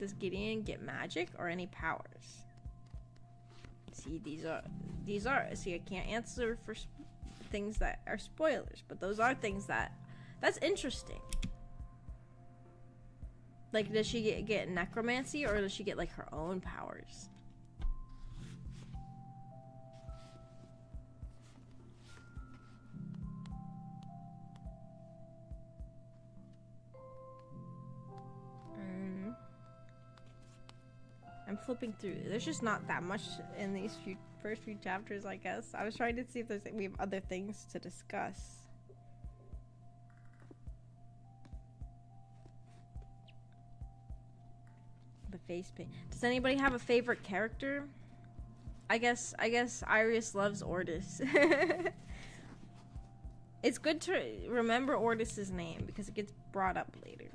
Does Gideon get magic or any powers? See, these are. See, I can't answer for things that are spoilers, but those are things that's interesting. Like, does she get necromancy or does she get like her own powers? I'm flipping through. There's just not that much in these first few chapters, I guess. I was trying to see if we have other things to discuss. face paint. Does anybody have a favorite character? I guess Iris loves Ordis. It's good to remember Ordis's name because it gets brought up later.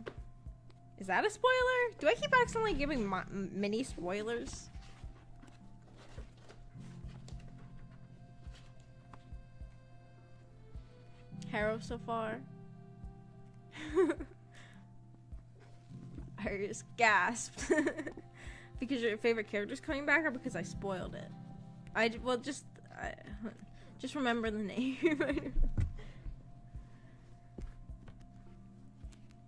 Is that a spoiler? Do I keep accidentally giving mini spoilers? Harrow so far? Iris gasped. Because your favorite character's coming back, or because I spoiled it? Just remember the name.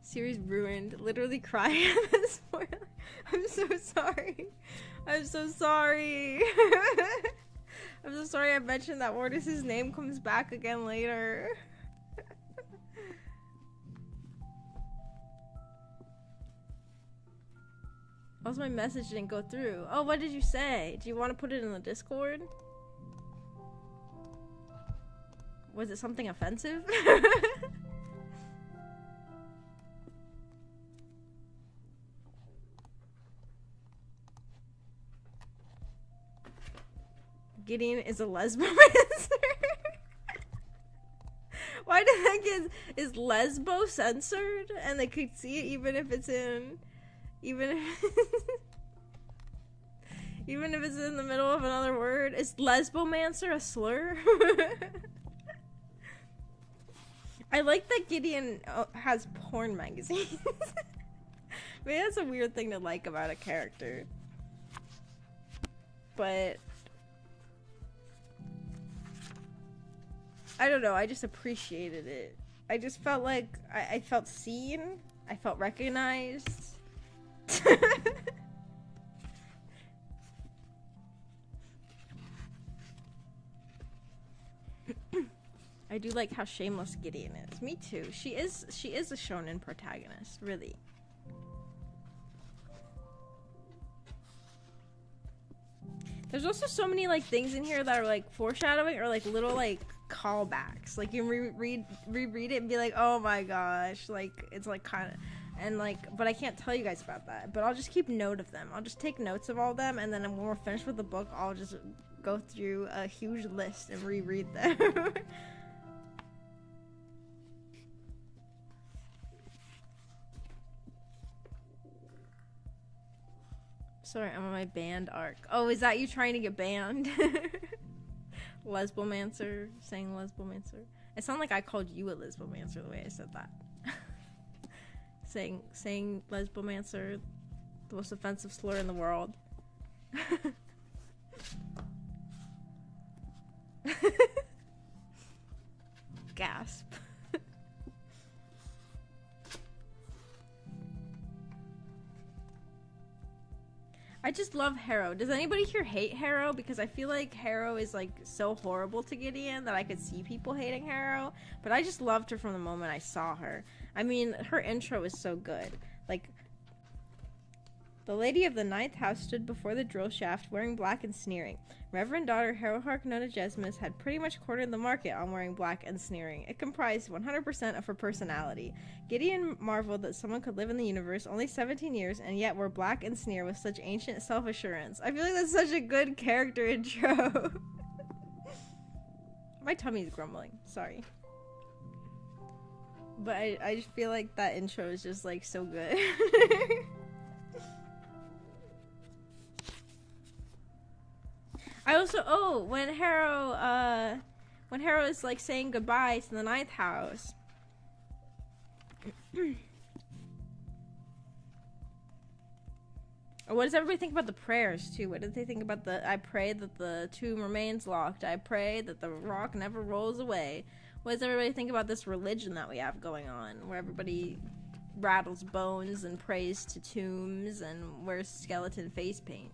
Series ruined. Literally crying at the spoiler. I'm so sorry. I'm so sorry. I'm so sorry I mentioned that Ordis' name comes back again later. Also, my message didn't go through. Oh, what did you say? Do you want to put it in the Discord? Was it something offensive? Gideon is a lesbomancer. Why the heck is lesbo censored? And they could see it even if it's in... Even if it's in the middle of another word. Is lesbomancer a slur? I like that Gideon has porn magazines. Maybe that's a weird thing to like about a character. But I don't know, I just appreciated it. I just felt like I felt seen. I felt recognized. I do like how shameless Gideon is. Me too. She is a shonen protagonist, really. There's also so many like things in here that are like foreshadowing or like little like callbacks. Like you reread it and be like, oh my gosh, like it's like kind of. And like, but I can't tell you guys about that. But I'll just keep note of them. I'll just take notes of all of them, and then when we're finished with the book, I'll just go through a huge list and reread them. Sorry, I'm on my banned arc. Oh, is that you trying to get banned? Lesbomancer, saying lesbomancer. It sounded like I called you a lesbomancer the way I said that. saying lesbomancer, the most offensive slur in the world. Gasp. I just love Harrow. Does anybody here hate Harrow? Because I feel like Harrow is like so horrible to Gideon that I could see people hating Harrow. But I just loved her from the moment I saw her. I mean, her intro is so good. Like, the lady of the ninth house stood before the drill shaft wearing black and sneering. Reverend daughter Harrowhark Nona Jesmus had pretty much cornered the market on wearing black and sneering. It comprised 100% of her personality. Gideon marveled that someone could live in the universe only 17 years and yet wear black and sneer with such ancient self-assurance. I feel like that's such a good character intro. My tummy's grumbling. Sorry. But I just feel like that intro is just like so good. I also, when Harrow is like saying goodbye to the ninth house. What does everybody think about the prayers too? What did they think about I pray that the tomb remains locked. I pray that the rock never rolls away. What does everybody think about this religion that we have going on, where everybody rattles bones and prays to tombs and wears skeleton face paint?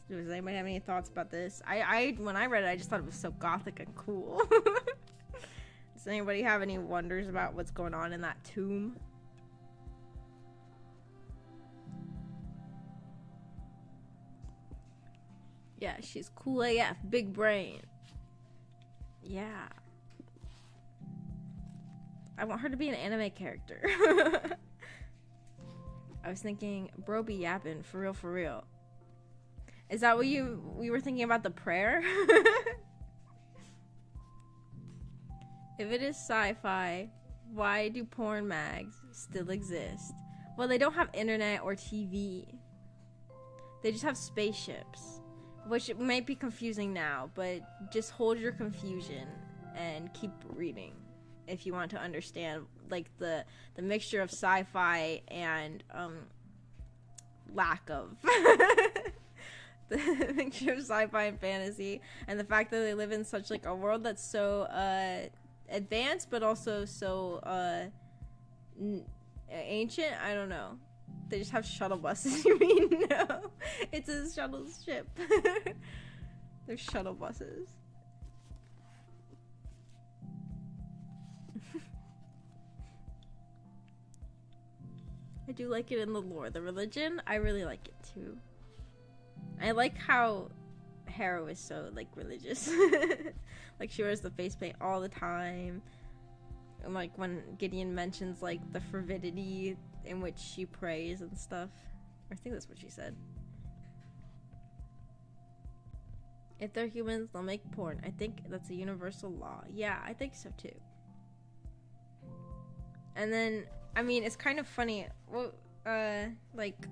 Does anybody have any thoughts about this? When I read it, I just thought it was so gothic and cool. Does anybody have any wonders about what's going on in that tomb? Yeah, she's cool AF, big brain. Yeah. I want her to be an anime character. I was thinking, bro be yapping, for real, for real. Is that what we were thinking about the prayer? If it is sci-fi, why do porn mags still exist? Well, they don't have internet or TV. They just have spaceships. Which might be confusing now, but just hold your confusion and keep reading if you want to understand, like, the mixture of sci-fi and lack of the mixture of sci-fi and fantasy, and the fact that they live in such, like, a world that's so advanced but also so ancient. I don't know. They just have shuttle buses. You mean? No, it's a shuttle ship. They're shuttle buses. I do like it in the lore. The religion, I really like it too. I like how Harrow is so, like, religious. Like, she wears the face paint all the time. And, like, when Gideon mentions, like, the fervidity in which she prays and stuff. I think that's what she said. If they're humans, they'll make porn. I think that's a universal law. Yeah, I think so too. And then, I mean, it's kind of funny. Well, like,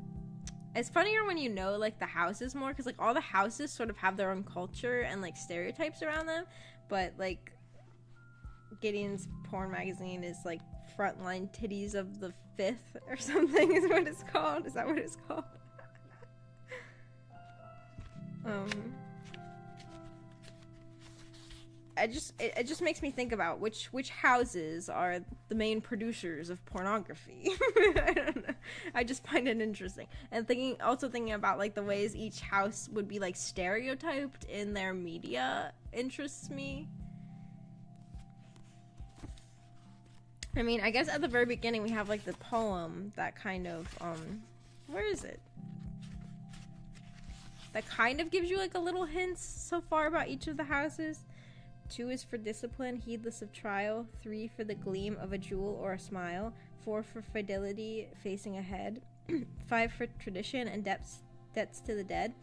it's funnier when you know, like, the houses more, because, like, all the houses sort of have their own culture and, like, stereotypes around them. But, like, Gideon's porn magazine is, like, Frontline Titties of the Fifth or something is what it's called. Is that what it's called? It just makes me think about which houses are the main producers of pornography. I don't know. I just find it interesting. And also thinking about, like, the ways each house would be, like, stereotyped in their media interests me. I mean, I guess at the very beginning we have, like, the poem that kind of, where is it? That kind of gives you, like, a little hints so far about each of the houses. 2 is for discipline, heedless of trial. 3 for the gleam of a jewel or a smile. 4 for fidelity, facing ahead. 5 for tradition and debts to the dead.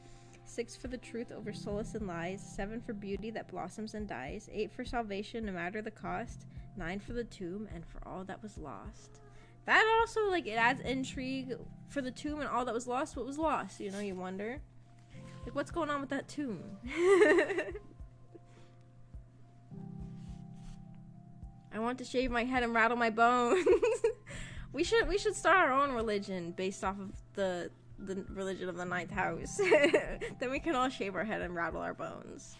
6 for the truth over solace and lies. 7 for beauty that blossoms and dies. 8 for salvation, no matter the cost. 9 for the tomb and for all that was lost. That also, like, it adds intrigue for the tomb and all that was lost. What was lost? You know, you wonder. Like, what's going on with that tomb? I want to shave my head and rattle my bones. we should start our own religion based off of the religion of the 9th house. Then we can all shave our head and rattle our bones.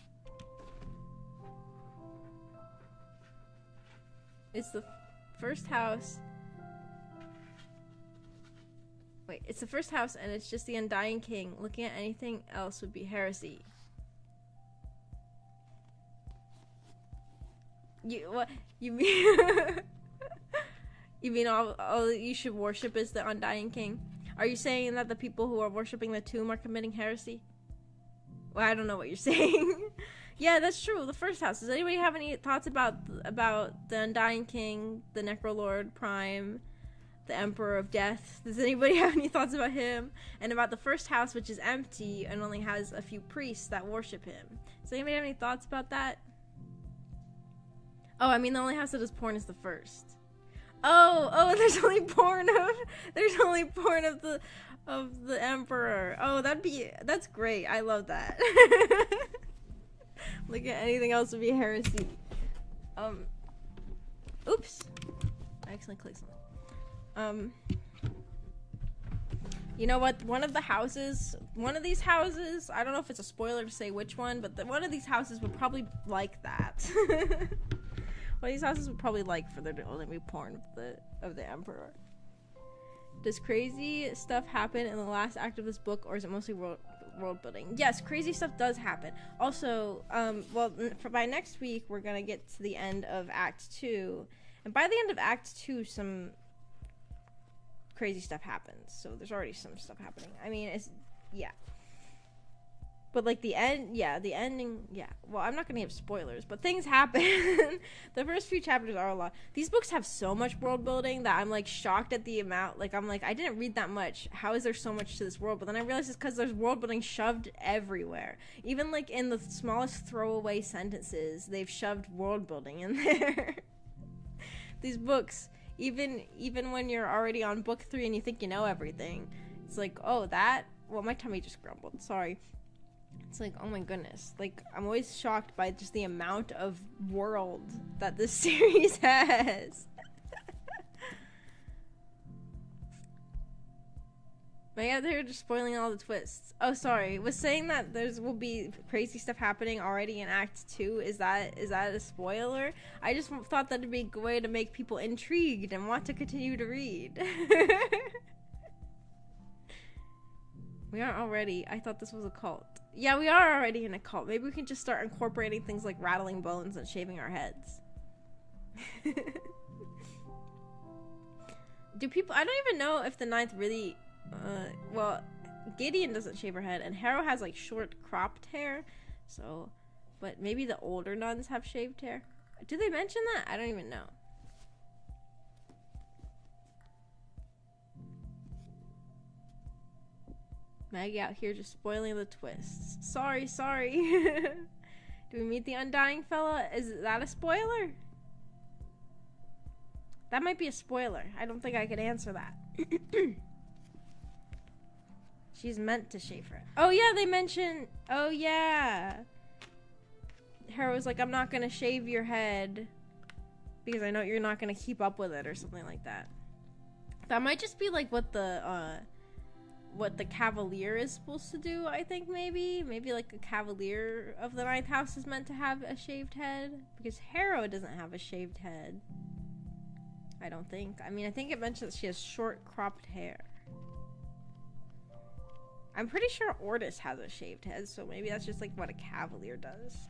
It's the first house. Wait, it's the first house and it's just the undying king. Looking at anything else would be heresy. What you mean? You mean all you should worship is the undying king? Are you saying that the people who are worshiping the tomb are committing heresy? Well, I don't know what you're saying. Yeah, that's true. The first house. Does anybody have any thoughts about the undying king, the Necrolord Prime, the Emperor of Death? Does anybody have any thoughts about him? And about the first house, which is empty and only has a few priests that worship him? Does anybody have any thoughts about that? Oh, I mean, the only house that does porn is the first. Oh, there's only porn of the Emperor. Oh, that's great. I love that. Look at anything else would be heresy. Oops. I accidentally clicked something. You know what? One of these houses, I don't know if it's a spoiler to say which one, but one of these houses would probably like that. One of these houses would probably like for there to only be porn of the Emperor. Does crazy stuff happen in the last act of this book, or is it mostly world building? Yes, crazy stuff does happen. Also, by next week we're gonna get to the end of Act 2, and by the end of Act 2, some crazy stuff happens. So there's already some stuff happening. I mean, yeah. But like the end, yeah, the ending, yeah. Well, I'm not gonna give spoilers, but things happen. The first few chapters are a lot. These books have so much world building that I'm like shocked at the amount. Like I'm like, I didn't read that much. How is there so much to this world? But then I realized it's because there's world building shoved everywhere. Even like in the smallest throwaway sentences, they've shoved world building in there. These books, even when you're already on book 3 and you think you know everything, it's like, oh, that. Well, my tummy just grumbled. Sorry. It's like, oh my goodness. Like, I'm always shocked by just the amount of world that this series has. My God, they're just spoiling all the twists. Oh, sorry. Was saying that will be crazy stuff happening already in Act 2. Is that a spoiler? I just thought that'd be a good way to make people intrigued and want to continue to read. We aren't already. I thought this was a cult. Yeah, we are already in a cult. Maybe we can just start incorporating things like rattling bones and shaving our heads. Do people... I don't even know if the ninth really... well, Gideon doesn't shave her head, and Harrow has, like, short cropped hair. So... But maybe the older nuns have shaved hair. Do they mention that? I don't even know. Maggie out here just spoiling the twists. Sorry. Do we meet the undying fella? Is that a spoiler? That might be a spoiler. I don't think I could answer that. She's meant to shave her. Oh yeah, they mention... Oh yeah. Harrow's like, I'm not gonna shave your head because I know you're not gonna keep up with it or something like that. That might just be like what the Cavalier is supposed to do, I think. Maybe like a Cavalier of the ninth house is meant to have a shaved head, because Harrow doesn't have a shaved head, I don't think. I mean, I think it mentions she has short cropped hair. I'm pretty sure Ortis has a shaved head, so maybe that's just like what a Cavalier does.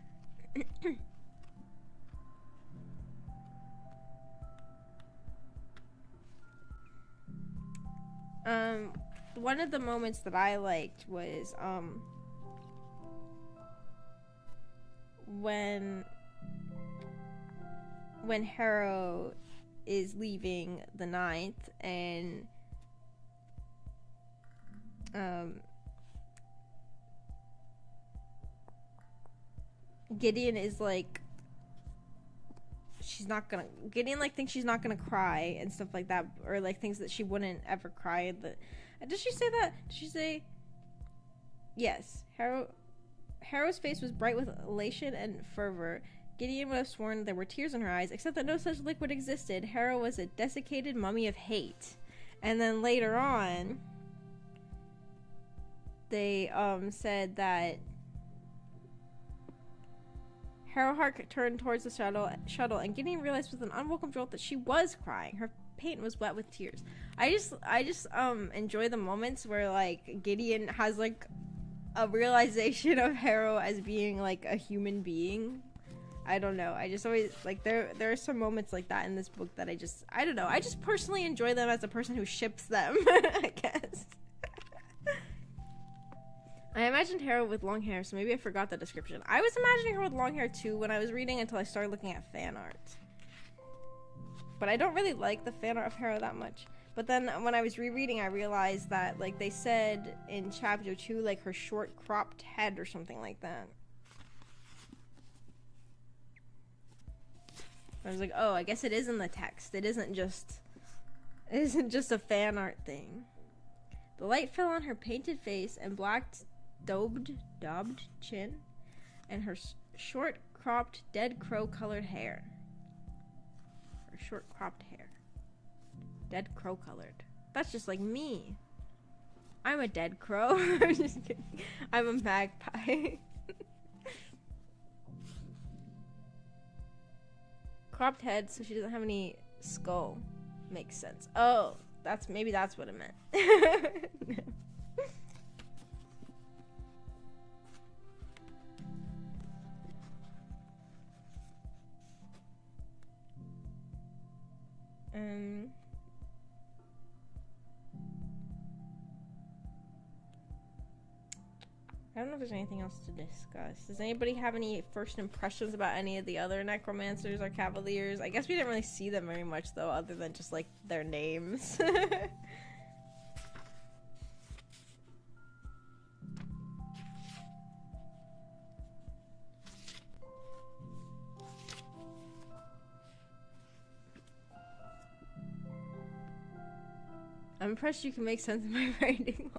One of the moments that I liked was, when Harrow is leaving the ninth, and, Gideon is like, Gideon like thinks she's not gonna cry and stuff like that, or like thinks that she wouldn't ever cry. Did she say that? Did she say? Yes. Harrow's face was bright with elation and fervor. Gideon would have sworn there were tears in her eyes, except that no such liquid existed. Harrow was a desiccated mummy of hate. And then later on, they said that Harrow Hark turned towards the shuttle, and Gideon realized with an unwelcome jolt that she was crying. Her paint was wet with tears. I just enjoy the moments where like Gideon has like a realization of Harrow as being like a human being. I don't know. I just always like there are some moments like that in this book that I don't know. I just personally enjoy them as a person who ships them. I guess. I imagined Harrow with long hair, so maybe I forgot the description. I was imagining her with long hair too when I was reading until I started looking at fan art. But I don't really like the fan art of Harrow that much. But then when I was rereading, I realized that like they said in chapter 2, like her short cropped head or something like that. I was like, oh, I guess it is in the text. It isn't just a fan art thing. The light fell on her painted face and black daubed chin, and her short cropped dead crow colored hair. Her short cropped hair. Dead crow colored. That's just like me. I'm a dead crow. I'm just kidding. I'm a magpie. Cropped head, so she doesn't have any skull. Makes sense. Oh, maybe that's what it meant. I don't know if there's anything else to discuss. Does anybody have any first impressions about any of the other necromancers or cavaliers? I guess we didn't really see them very much, though, other than just, like, their names. I'm impressed you can make sense of my writing.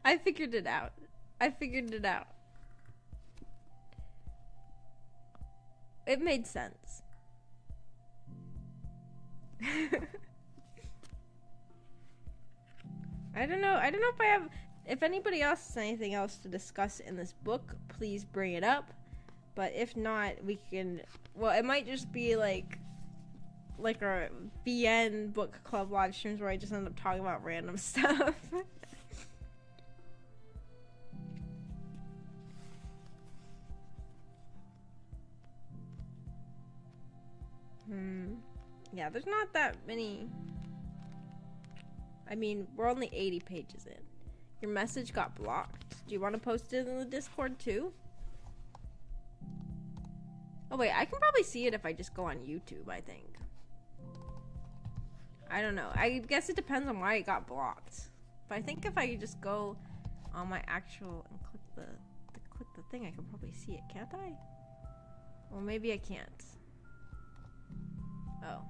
I figured it out. It made sense. I don't know if I have... If anybody else has anything else to discuss in this book, please bring it up. But if not, we can... Well, it might just be like our BN book club live streams where I just end up talking about random stuff. Yeah, there's not that many. I mean, we're only 80 pages in. Your message got blocked. Do you want to post it in the Discord too? Oh wait, I can probably see it if I just go on YouTube, I think. I don't know. I guess it depends on why it got blocked. But I think if I just go on my actual and click the thing, I can probably see it, can't I? Well, maybe I can't. Oh.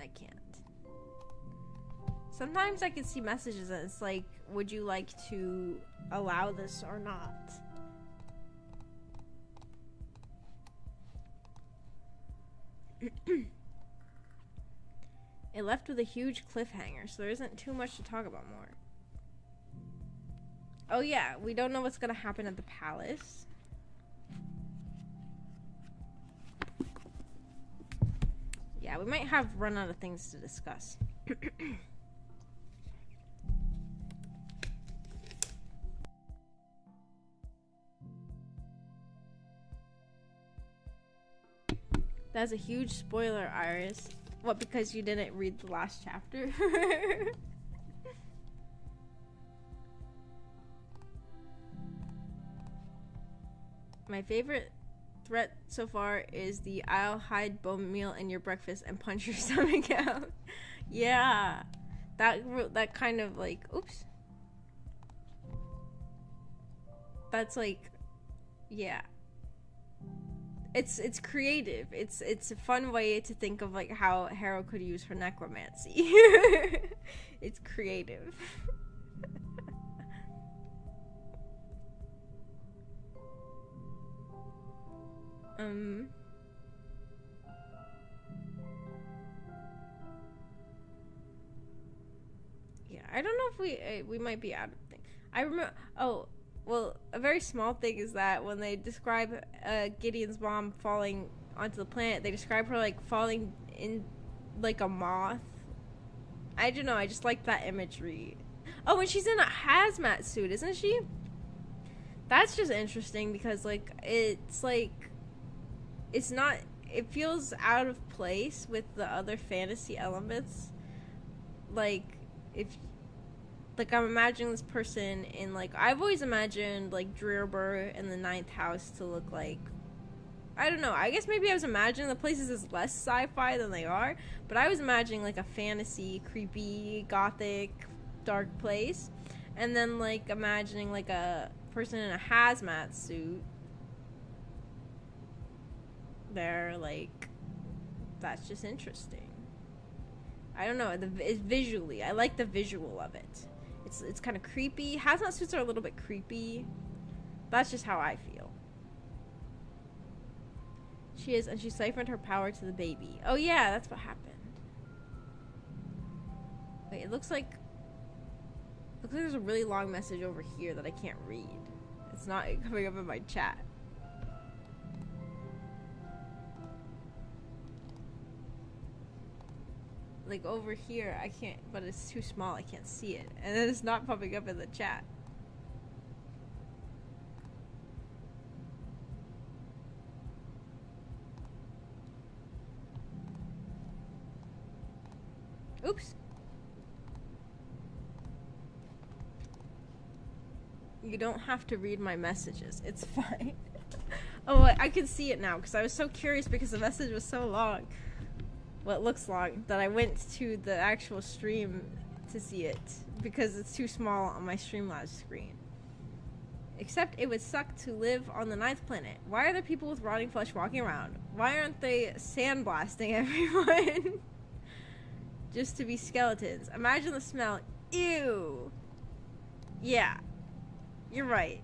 I can't. Sometimes I can see messages and it's like, would you like to allow this or not? It left with a huge cliffhanger, so there isn't too much to talk about more. Oh yeah, we don't know what's gonna happen at the palace. Yeah, we might have run out of things to discuss. That's a huge spoiler, Iris. What, because you didn't read the last chapter? My favorite threat so far is the I'll hide bone meal in your breakfast and punch your stomach out. Yeah, that kind of like, oops. That's like, yeah. It's creative. It's a fun way to think of like how Harrow could use her necromancy. It's creative. Yeah, I don't know if we might be out of things. I remember. Oh, well, a very small thing is that when they describe Gideon's mom falling onto the planet, they describe her like falling in like a moth. I don't know. I just like that imagery. Oh, and she's in a hazmat suit, isn't she? That's just interesting because like it's not. It feels out of place with the other fantasy elements. Like if. Like, I'm imagining this person in, like, I've always imagined, like, Dreerbur in the 9th house to look like, I don't know, I guess maybe I was imagining the places as less sci-fi than they are, but I was imagining, like, a fantasy, creepy, gothic, dark place, and then, like, imagining, like, a person in a hazmat suit there, like, that's just interesting. I don't know, it's visually, I like the visual of it. It's kind of creepy. Hazmat suits are a little bit creepy. That's just how I feel. She is, and she siphoned her power to the baby. Oh yeah, that's what happened. Wait, it looks like there's a really long message over here that I can't read. It's not coming up in my chat. Like over here, I can't, but it's too small, I can't see it. And then it's not popping up in the chat. Oops. You don't have to read my messages. It's fine. Oh, I can see it now because I was so curious because the message was so long. Well, it looks long that I went to the actual stream to see it because it's too small on my Streamlabs screen. Except it would suck to live on the 9th planet. Why are there people with rotting flesh walking around? Why aren't they sandblasting everyone? Just to be skeletons. Imagine the smell. Ew. Yeah. You're right.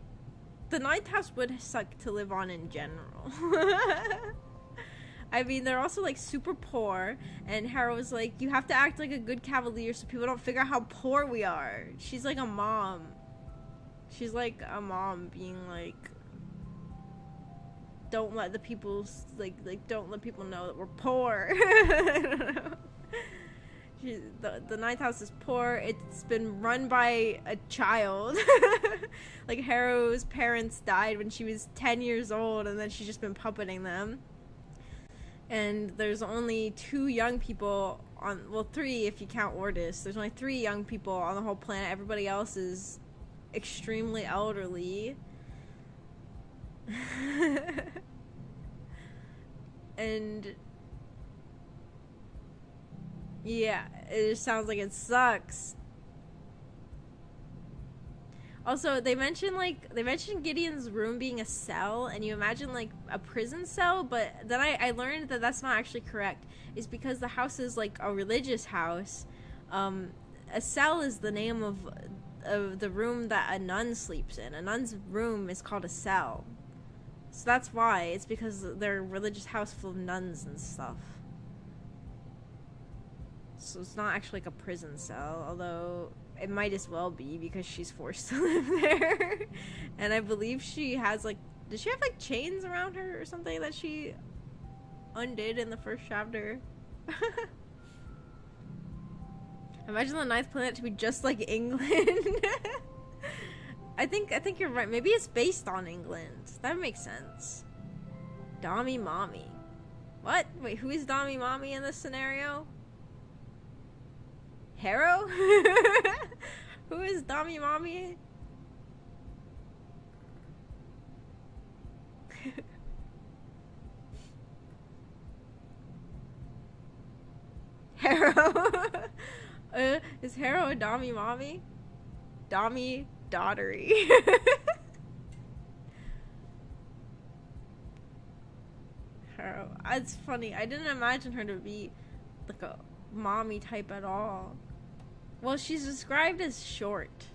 The 9th house would suck to live on in general. I mean, they're also like super poor, and Harrow's like, you have to act like a good cavalier so people don't figure out how poor we are. She's like a mom. She's like a mom being like, don't let the people don't let people know that we're poor. I don't know. The 9th house is poor. It's been run by a child. Like Harrow's parents died when she was 10 years old, and then she's just been puppeting them. And there's only 2 young people on, well, 3 if you count Ordis. There's only 3 young people on the whole planet. Everybody else is extremely elderly. And yeah, it just sounds like it sucks. Also, they mentioned Gideon's room being a cell, and you imagine like a prison cell, but then I learned that that's not actually correct. It's because the house is like a religious house. A cell is the name of the room that a nun sleeps in. A nun's room is called a cell. So that's why. It's because they're a religious house full of nuns and stuff. So it's not actually like a prison cell, although it might as well be because she's forced to live there. And I believe she has like, does she have like chains around her or something that she undid in the first chapter? Imagine the 9th planet to be just like England. I think you're right. Maybe it's based on England. That makes sense. Dami Mommy. What? Wait, who is Dami Mommy in this scenario? Harrow? Who is Dami Mommy? Harrow? Is Harrow a Dami Mommy? Dami Daughtery. Harrow. It's funny. I didn't imagine her to be like a mommy type at all. Well, she's described as short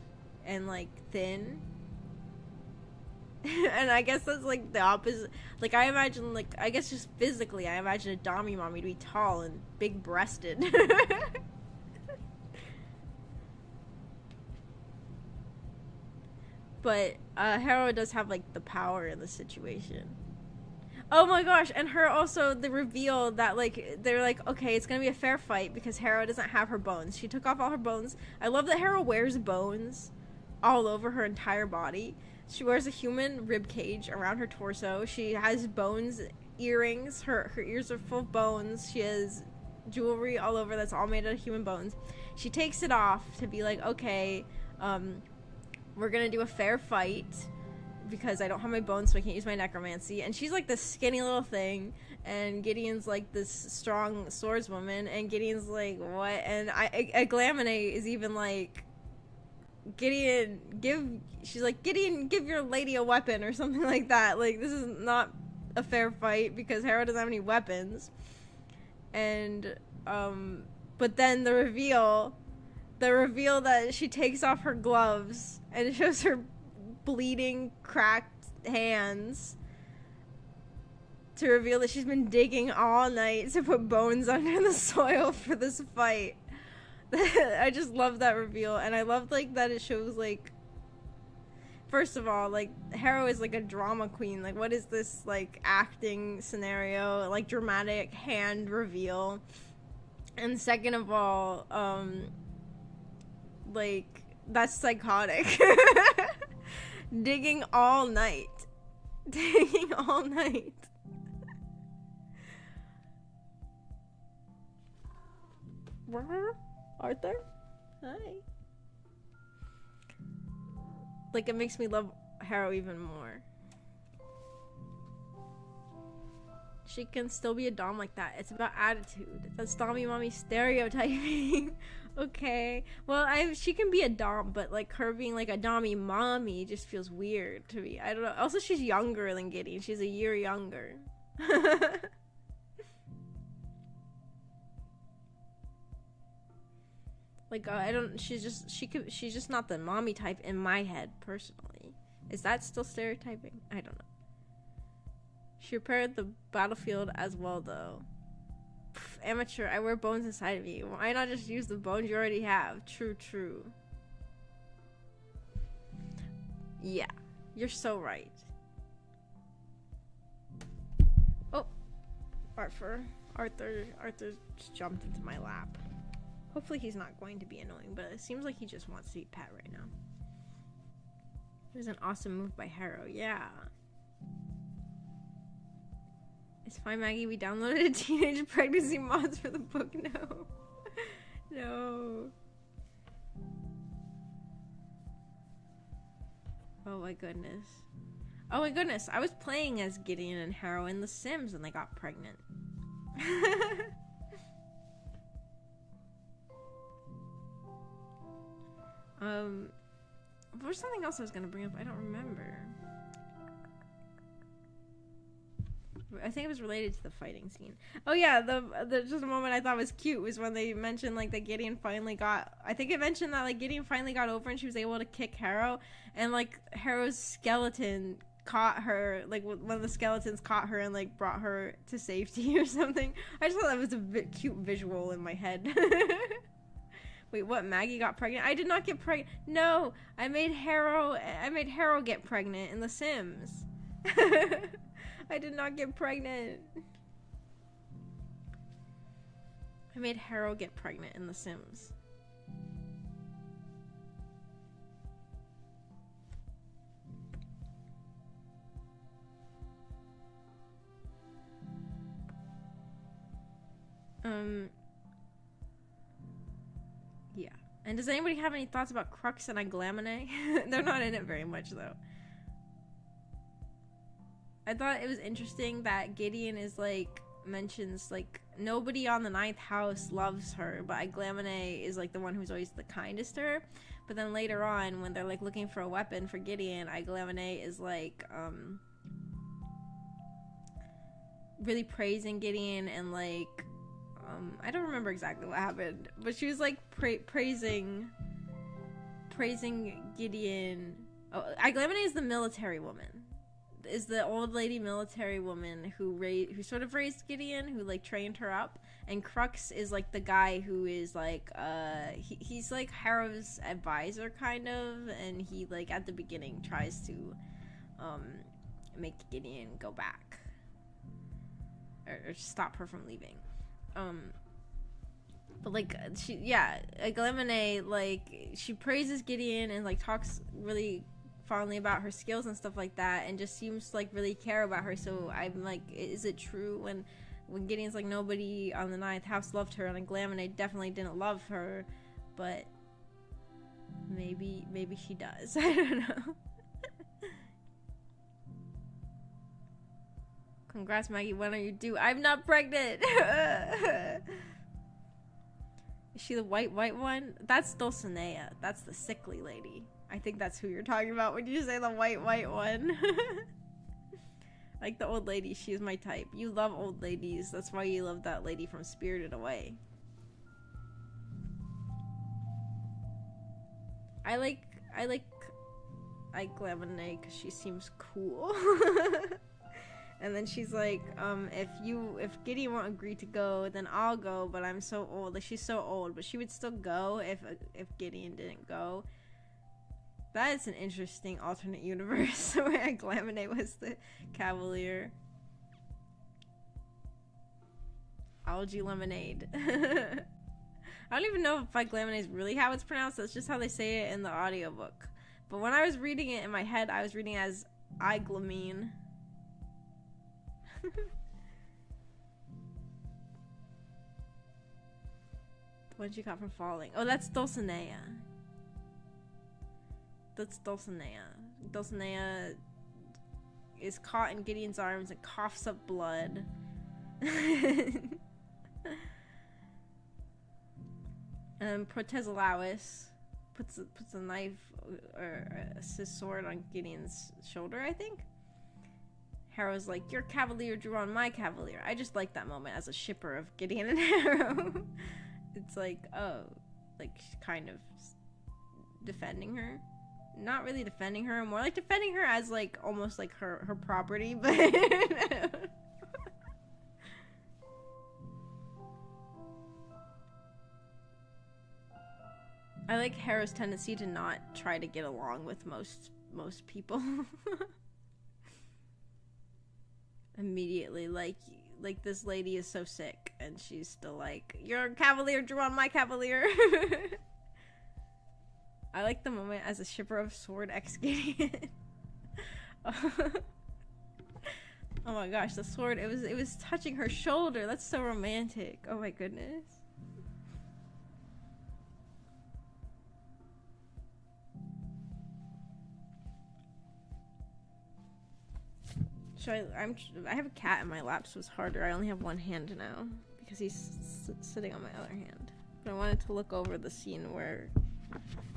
and like thin. And I guess that's like the opposite. Like I imagine, like, I guess just physically I imagine a Dami Mommy to be tall and big breasted. But Harrow does have like the power in the situation. Oh my gosh, and her also, the reveal that like, they're like, okay, it's gonna be a fair fight because Harrow doesn't have her bones. She took off all her bones. I love that Harrow wears bones all over her entire body. She wears a human rib cage around her torso. She has bones, earrings. Her ears are full of bones. She has jewelry all over that's all made out of human bones. She takes it off to be like, okay, we're gonna do a fair fight because I don't have my bones, so I can't use my necromancy. And she's like this skinny little thing, and Gideon's like this strong swordswoman, and Gideon's like, what? And Glamine is even like, Gideon, she's like, Gideon, give your lady a weapon or something like that. Like, this is not a fair fight because Harrow doesn't have any weapons. And but then the reveal that she takes off her gloves and it shows her bleeding, cracked hands to reveal that she's been digging all night to put bones under the soil for this fight. I just love that reveal, and I love like that it shows like, first of all, like Harrow is like a drama queen. Like, what is this like acting scenario, like dramatic hand reveal? And second of all, like, that's psychotic. Digging all night. Digging all night. Arthur? Hi. Like, it makes me love Harrow even more. She can still be a dom like that. It's about attitude. That's dommy mommy stereotyping. Okay. Well, she can be a dom, but like her being like a dommy mommy just feels weird to me. I don't know. Also, she's younger than Gideon. She's a year younger. Like, I don't. She's just not the mommy type in my head personally. Is that still stereotyping? I don't know. She repaired the battlefield as well, though. Pff, amateur, I wear bones inside of me. Why not just use the bones you already have? True, true. Yeah, you're so right. Oh, Arthur just jumped into my lap. Hopefully he's not going to be annoying, but it seems like he just wants to be pet right now. It was an awesome move by Harrow, yeah. It's fine, Maggie. We downloaded teenage pregnancy mods for the book. No. No. Oh my goodness. Oh my goodness. I was playing as Gideon and Harrow in The Sims and they got pregnant. There's something else I was gonna bring up. I don't remember. I think it was related to the fighting scene. Oh yeah, the just a moment I thought was cute was when they mentioned like that Gideon finally got. I think it mentioned that like Gideon finally got over and she was able to kick Harrow, and like Harrow's skeleton caught her. Like one of the skeletons caught her and like brought her to safety or something. I just thought that was a bit cute visual in my head. Wait, what? Maggie got pregnant? I did not get pregnant. No, I made Harrow get pregnant in The Sims. I did not get pregnant. I made Harrow get pregnant in The Sims. Yeah. And does anybody have any thoughts about Crux and Iglamine? They're not in it very much, though. I thought it was interesting that Gideon is like mentions like nobody on the 9th house loves her, but Iglamine is like the one who's always the kindest to her. But then later on, when they're like looking for a weapon for Gideon, Iglamine is like really praising Gideon and like I don't remember exactly what happened, but she was like praising Gideon. Oh, Iglamine is the military woman. Is the old lady military woman who sort of raised Gideon, who like trained her up, and Crux is like the guy who is like he's like Harrow's advisor kind of, and he like at the beginning tries to make Gideon go back or stop her from leaving. But like Iglamine, like she praises Gideon and like talks really fondly about her skills and stuff like that, and just seems to like really care about her. So I'm like, is it true when Gideon's like nobody on the 9th house loved her, and Iglamine definitely didn't love her, but maybe she does. I don't know. Congrats, Maggie. When are you due? I'm not pregnant. Is she the white one? That's Dulcinea. That's the sickly lady. I think that's who you're talking about when you say the white one. Like the old lady, she's my type. You love old ladies. That's why you love that lady from Spirited Away. I like Iglamine because she seems cool. And then she's like, if Gideon won't agree to go, then I'll go, but I'm so old. Like, she's so old, but she would still go if Gideon didn't go. That is an interesting alternate universe where Iglamine was the cavalier. Algae lemonade. I don't even know if Iglamine is really how it's pronounced. That's just how they say it in the audiobook. But when I was reading it in my head, I was reading it as Iglamine. The one she caught from falling. Oh, that's Dulcinea. that's Dulcinea. Dulcinea is caught in Gideon's arms and coughs up blood. Protezalawis puts a knife or his sword on Gideon's shoulder, I think. Harrow's like, your cavalier drew on my cavalier. I just like that moment as a shipper of Gideon and Harrow. It's like, oh, like kind of defending her. Not really defending her, more like defending her as like almost like her property, but I like Harrow's tendency to not try to get along with most people. Immediately, like this lady is so sick, and she's still like, your cavalier drew on my cavalier. I like the moment as a shipper of sword ex Gideon. Oh my gosh, the sword, it was touching her shoulder. That's so romantic. Oh my goodness. I have a cat in my lap, so it's harder. I only have one hand now because he's sitting on my other hand. But I wanted to look over the scene where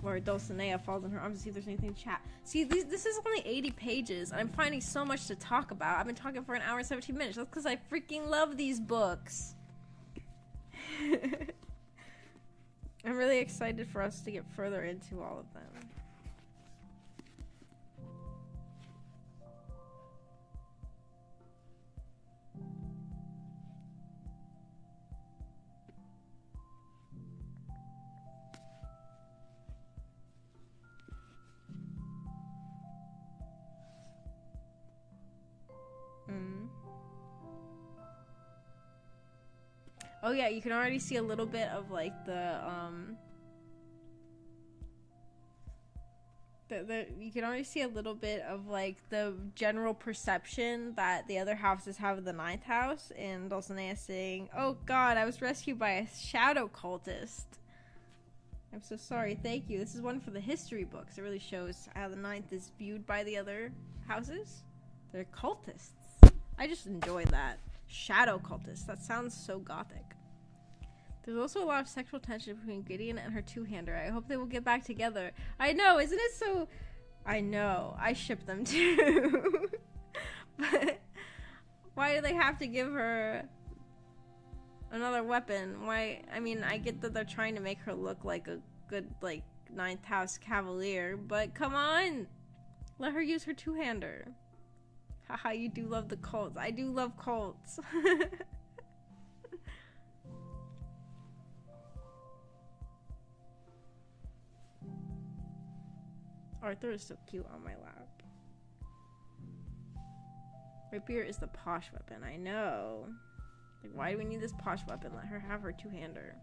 Dulcinea falls in her arms to see if there's anything to chat. See, this is only 80 pages, and I'm finding so much to talk about. I've been talking for an hour and 17 minutes. That's because I freaking love these books. I'm really excited for us to get further into all of them. Oh yeah, you can already see a little bit of like you can already see a little bit of like the general perception that the other houses have of the ninth house, and Dulcinea saying, "Oh God, I was rescued by a shadow cultist. I'm so sorry. Thank you. This is one for the history books. It really shows how the ninth is viewed by the other houses. They're cultists. I just enjoy that. Shadow cultists. That sounds so gothic. There's also a lot of sexual tension between Gideon and her two-hander. I hope they will get back together. I know, isn't it so... I know, I ship them too. But why do they have to give her another weapon? Why? I mean, I get that they're trying to make her look like a good, like, ninth house cavalier, but come on! Let her use her two-hander. Haha, you do love the cults. I do love cults. Arthur is so cute on my lap. Rapier is the posh weapon. I know. Like, why do we need this posh weapon? Let her have her two-hander.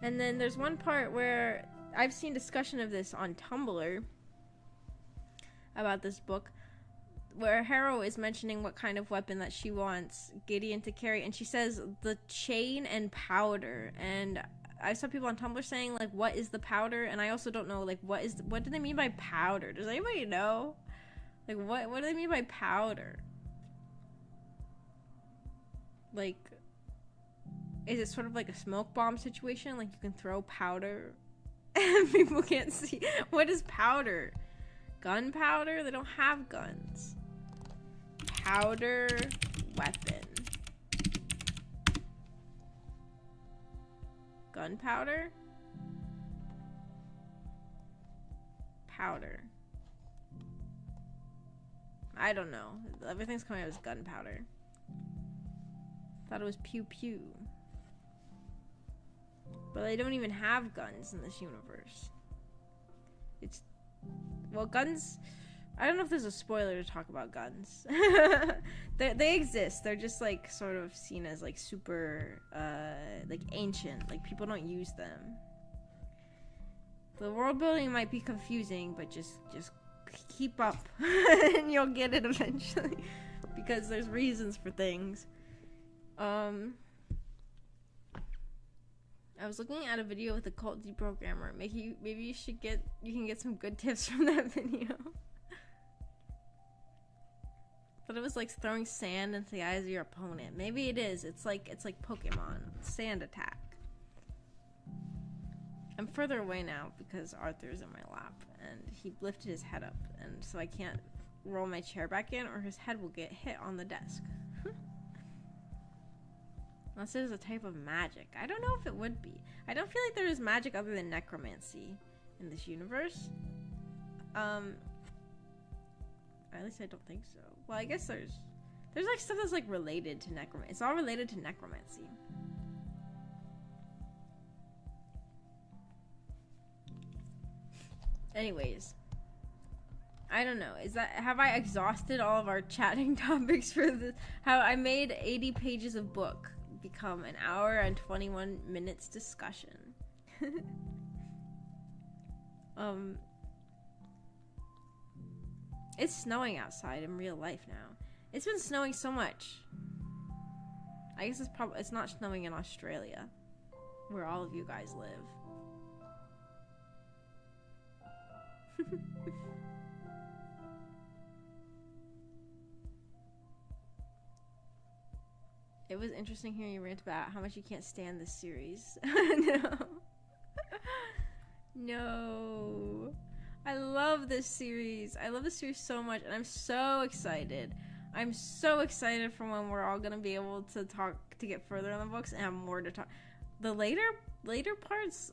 And then there's one part where I've seen discussion of this on Tumblr about this book, where Harrow is mentioning what kind of weapon that she wants Gideon to carry, and she says the chain and powder. And I saw people on Tumblr saying, like, what is the powder? And I also don't know, like, what do they mean by powder? Does anybody know? Like, what do they mean by powder? Like, is it sort of like a smoke bomb situation? Like, you can throw powder and people can't see? What is powder? Gunpowder? They don't have guns. Powder weapon. Gunpowder? Powder. I don't know. Everything's coming out as gunpowder. Thought it was pew pew. But they don't even have guns in this universe. It's... Well, guns... I don't know if there's a spoiler to talk about guns. They exist. They're just, like, sort of seen as, like, super, like, ancient. Like, people don't use them. The world building might be confusing, but just keep up. And you'll get it eventually. Because there's reasons for things. I was looking at a video with a cult deprogrammer. Maybe you can get some good tips from that video. But it was like throwing sand into the eyes of your opponent. Maybe it is. It's like Pokemon. Sand attack. I'm further away now because Arthur's in my lap and he lifted his head up, and so I can't roll my chair back in or his head will get hit on the desk. Unless it is a type of magic. I don't know if it would be. I don't feel like there is magic other than necromancy in this universe. At least I don't think so. Well, I guess there's like stuff that's like related to necromancy. It's all related to necromancy. Anyways, I don't know. Have I exhausted all of our chatting topics for this? How I made 80 pages of book become an hour and 21 minutes discussion. It's snowing outside in real life now. It's been snowing so much. I guess it's not snowing in Australia, where all of you guys live. It was interesting hearing you rant about how much you can't stand this series. No. No. I love this series. I love this series so much, and I'm so excited. I'm so excited for when we're all gonna be able to get further in the books and have more to talk. The later parts,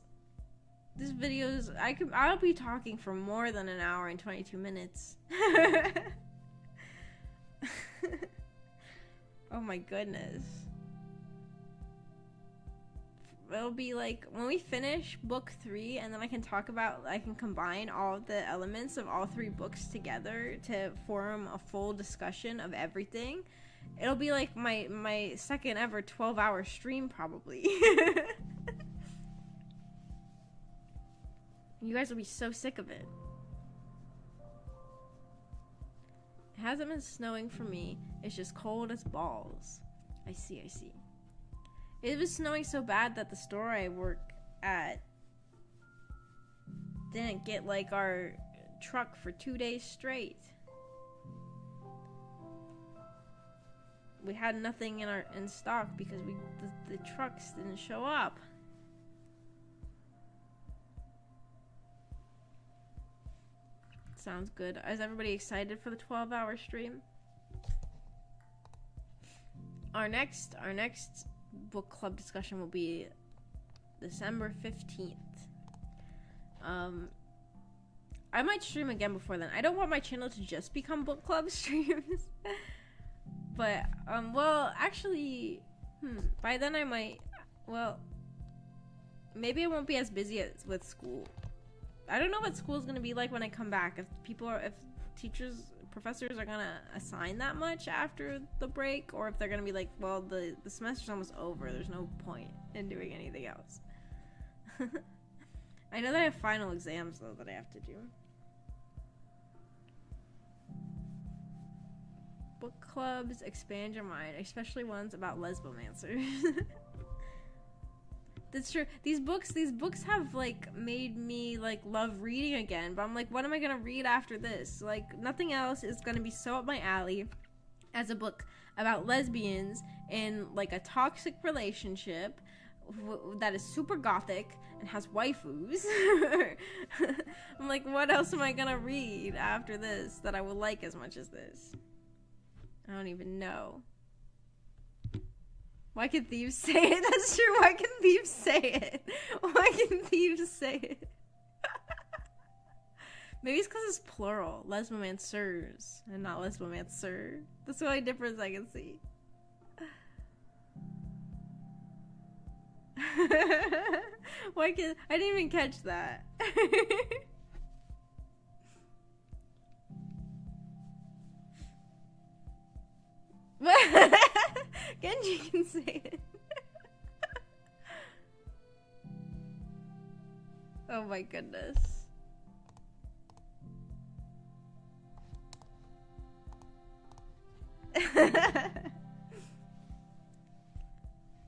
this videos, I'll be talking for more than an hour and 22 minutes. Oh my goodness. It'll be like when we finish book 3, and then I can combine all of the elements of all 3 books together to form a full discussion of everything. It'll be like my second ever 12-hour stream probably. You guys will be so sick of it. It hasn't been snowing for me. It's just cold as balls. I see. It was snowing so bad that the store I work at didn't get like our truck for 2 days straight. We had nothing in stock because the trucks didn't show up. Sounds good. Is everybody excited for the 12-hour stream? Our next book club discussion will be December 15th. I might stream again before then. I don't want my channel to just become book club streams. But well, actually, by then I might, well, maybe I won't be as busy with school. I don't know what school's gonna be like when I come back. If professors are gonna assign that much after the break, or if they're gonna be like, well, the semester's almost over, there's no point in doing anything else. I know that I have final exams though that I have to do. Book clubs expand your mind, especially ones about lesbomancers. That's true. These books have like made me like love reading again, but I'm like, what am I gonna read after this? Like, nothing else is gonna be so up my alley as a book about lesbians in like a toxic relationship that is super gothic and has waifus. I'm like, what else am I gonna read after this that I will like as much as this? I don't even know. Why can thieves say it? That's true. Why can thieves say it? Why can thieves say it? Maybe it's because it's plural. Lesbomancers and not lesbomancer. That's the only difference I can see. Why can I didn't even catch that. Genji can say it. Oh my goodness.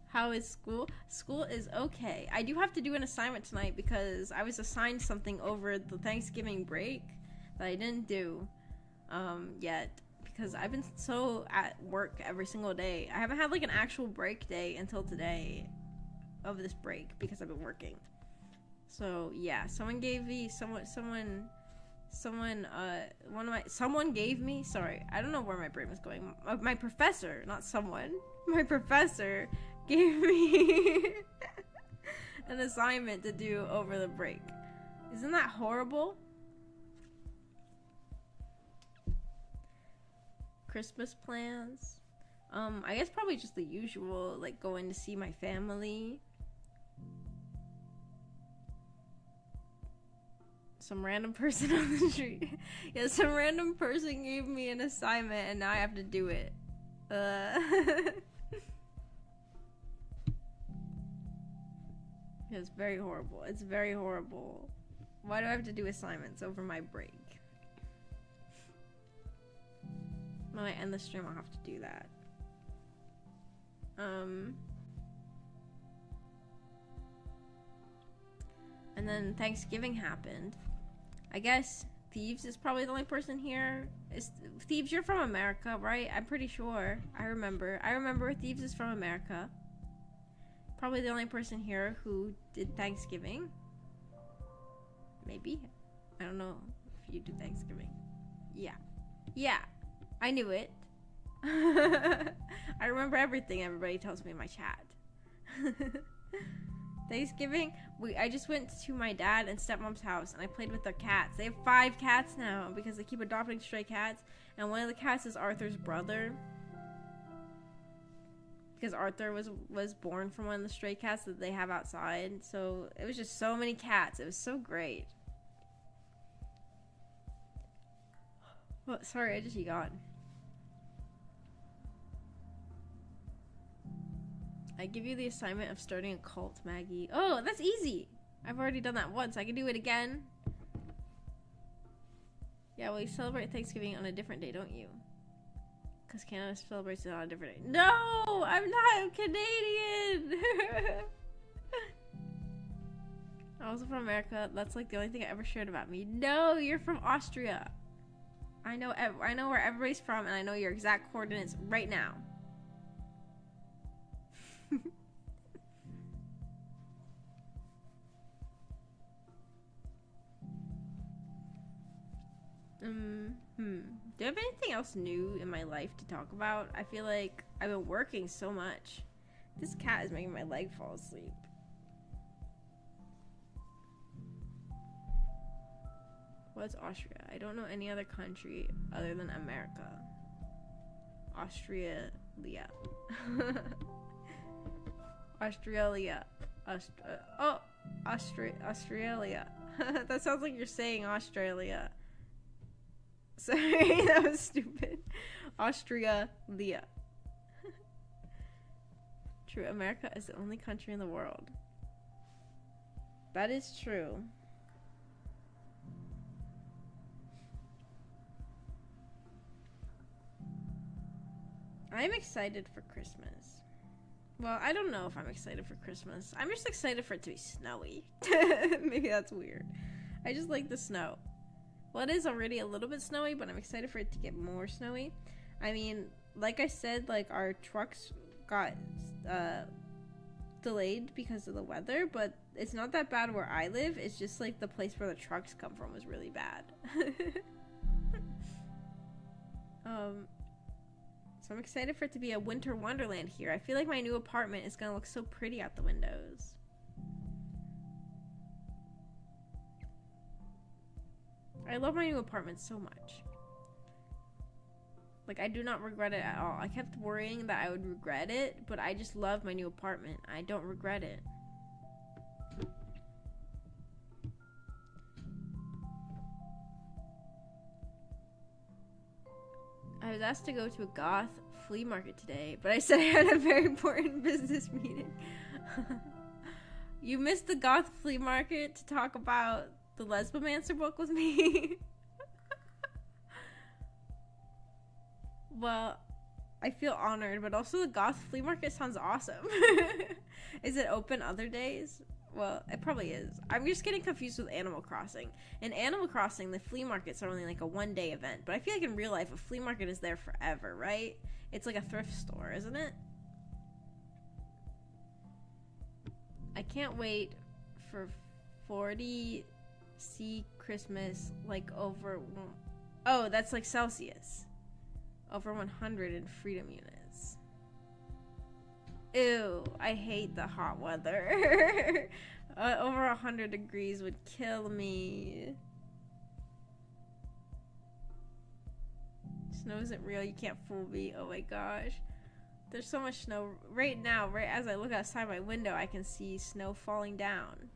How is school? School is okay. I do have to do an assignment tonight because I was assigned something over the Thanksgiving break that I didn't do yet because I've been so at work every single day. I haven't had like an actual break day until today of this break because I've been working. So yeah, someone gave me sorry, I don't know where my brain was going. My professor, not someone. My professor gave me an assignment to do over the break. Isn't that horrible? Christmas plans. I guess probably just the usual, like going to see my family. Some random person on the street. Yeah, some random person gave me an assignment and now I have to do it. It's very horrible. It's very horrible. Why do I have to do assignments over my break? When I end the stream, I'll have to do that. And then Thanksgiving happened. I guess Thieves is probably the only person here. Thieves, you're from America, right? I'm pretty sure. I remember Thieves is from America. Probably the only person here who did Thanksgiving. Maybe. I don't know if you do Thanksgiving. Yeah. Yeah. I knew it. I remember everything everybody tells me in my chat. Thanksgiving, I just went to my dad and stepmom's house and I played with their cats. They have 5 cats now because they keep adopting stray cats, and one of the cats is Arthur's brother. Because Arthur was born from one of the stray cats that they have outside. So it was just so many cats. It was so great. Oh, sorry, I just yawned. I give you the assignment of starting a cult, Maggie. Oh, that's easy. I've already done that once. I can do it again. Yeah, well, you celebrate Thanksgiving on a different day, don't you? Because Canada celebrates it on a different day. No, I'm not Canadian. I'm also from America. That's like the only thing I ever shared about me. No, you're from Austria. I know where everybody's from, and I know your exact coordinates right now. Do I have anything else new in my life to talk about? I feel like I've been working so much. This cat is making my leg fall asleep. What's Austria? I don't know any other country other than America. Australia. Australia. Australia. That sounds like you're saying Australia. Sorry, that was stupid. Australia. True, America is the only country in the world. That is true. I'm excited for Christmas. Well, I don't know if I'm excited for Christmas. I'm just excited for it to be snowy. Maybe that's weird. I just like the snow. Well, it is already a little bit snowy, but I'm excited for it to get more snowy. I mean, like I said, like our trucks got delayed because of the weather, but it's not that bad where I live. It's just like the place where the trucks come from was really bad. So I'm excited for it to be a winter wonderland here. I feel like my new apartment is gonna look so pretty out the windows. I love my new apartment so much. Like, I do not regret it at all. I kept worrying that I would regret it, but I just love my new apartment. I don't regret it. I was asked to go to a goth flea market today, but I said I had a very important business meeting. You missed the goth flea market to talk about the Lesbomancer book with me? Well, I feel honored, but also the goth flea market sounds awesome. Is it open other days? Well, it probably is. I'm just getting confused with Animal Crossing. In Animal Crossing, the flea markets are only like a one-day event, but I feel like in real life, a flea market is there forever, right? It's like a thrift store, isn't it? I can't wait for 40 C Christmas, like over... Oh, that's like Celsius. Over 100 in freedom units. Ew, I hate the hot weather. Over 100 degrees would kill me. Snow isn't real, you can't fool me. Oh my gosh. There's so much snow. Right now, right as I look outside my window, I can see snow falling down.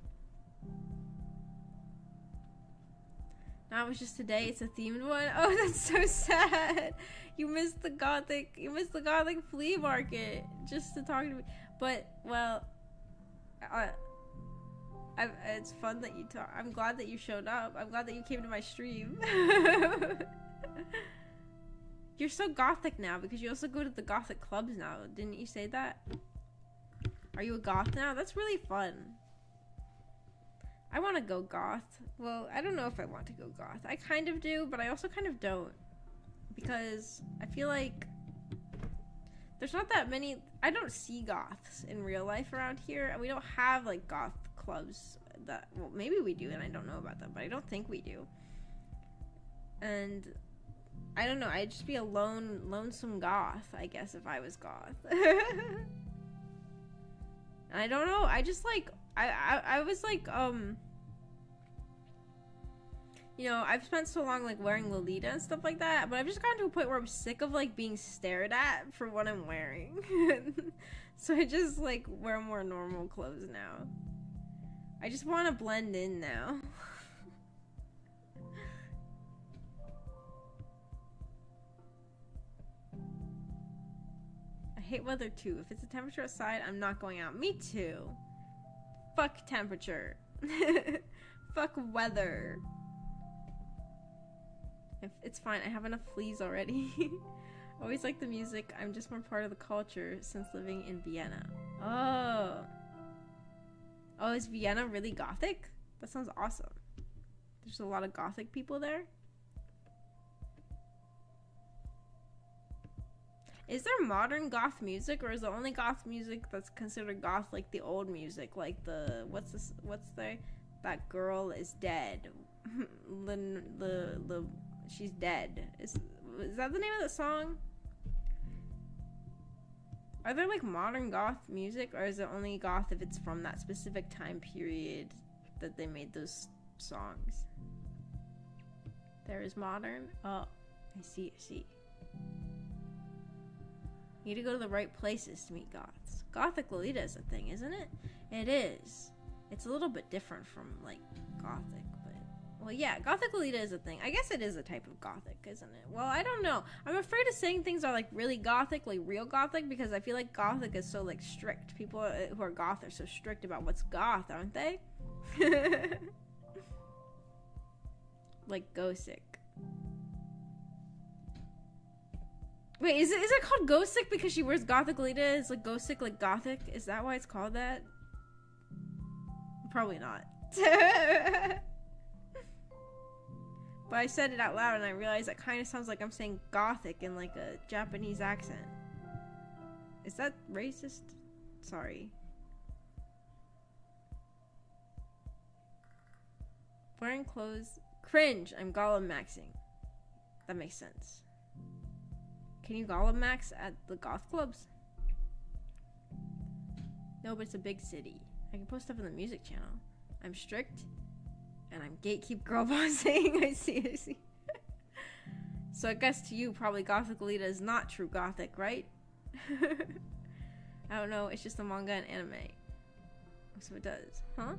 Now it was just today, it's a themed one. Oh, that's so sad. You missed the gothic flea market just to talk to me. But, well, it's fun that you talk. I'm glad that you showed up. I'm glad that you came to my stream. You're so gothic now because you also go to the gothic clubs now. Didn't you say that? Are you a goth now? That's really fun. I want to go goth. Well, I don't know if I want to go goth. I kind of do, but I also kind of don't. Because I feel like there's not that many... I don't see goths in real life around here. And we don't have, like, goth clubs that... Well, maybe we do, and I don't know about them. But I don't think we do. And... I don't know, I'd just be a lonesome goth, I guess, if I was goth. And I don't know, I just, like, I was, like, you know, I've spent so long, like, wearing Lolita and stuff like that, but I've just gotten to a point where I'm sick of, like, being stared at for what I'm wearing. So I just, like, wear more normal clothes now. I just want to blend in now. I hate weather too. If it's a temperature outside, I'm not going out. Me too. Fuck temperature. Fuck weather. It's fine. I have enough fleas already. Always like the music. I'm just more part of the culture since living in Vienna. Oh. Oh, is Vienna really gothic? That sounds awesome. There's a lot of gothic people there. Is there modern goth music, or is the only goth music that's considered goth like the old music, like the that girl is dead, she's dead. Is that the name of the song? Are there like modern goth music, or is it only goth if it's from that specific time period that they made those songs? There is modern. Oh, I see. You need to go to the right places to meet goths. Gothic Lolita is a thing, isn't it? It is. It's a little bit different from, like, gothic, but... Well, yeah, Gothic Lolita is a thing. I guess it is a type of gothic, isn't it? Well, I don't know. I'm afraid of saying things are, like, really gothic, like, real gothic, because I feel like gothic is so, like, strict. People who are goth are so strict about what's goth, aren't they? Like, Gothic. Wait, is it called Gothic because she wears Gothic Lolita? Is like Gothic like Gothic? Is that why it's called that? Probably not. But I said it out loud and I realized that kind of sounds like I'm saying Gothic in like a Japanese accent. Is that racist? Sorry. Wearing clothes. Cringe. I'm Gollum maxing. That makes sense. Can you Gollum max at the goth clubs? No, but it's a big city. I can post stuff in the music channel. I'm strict, and I'm gatekeep girl bossing. I see. So I guess to you, probably Gothic Lolita is not true Gothic, right? I don't know. It's just a manga and anime. So it does. Huh?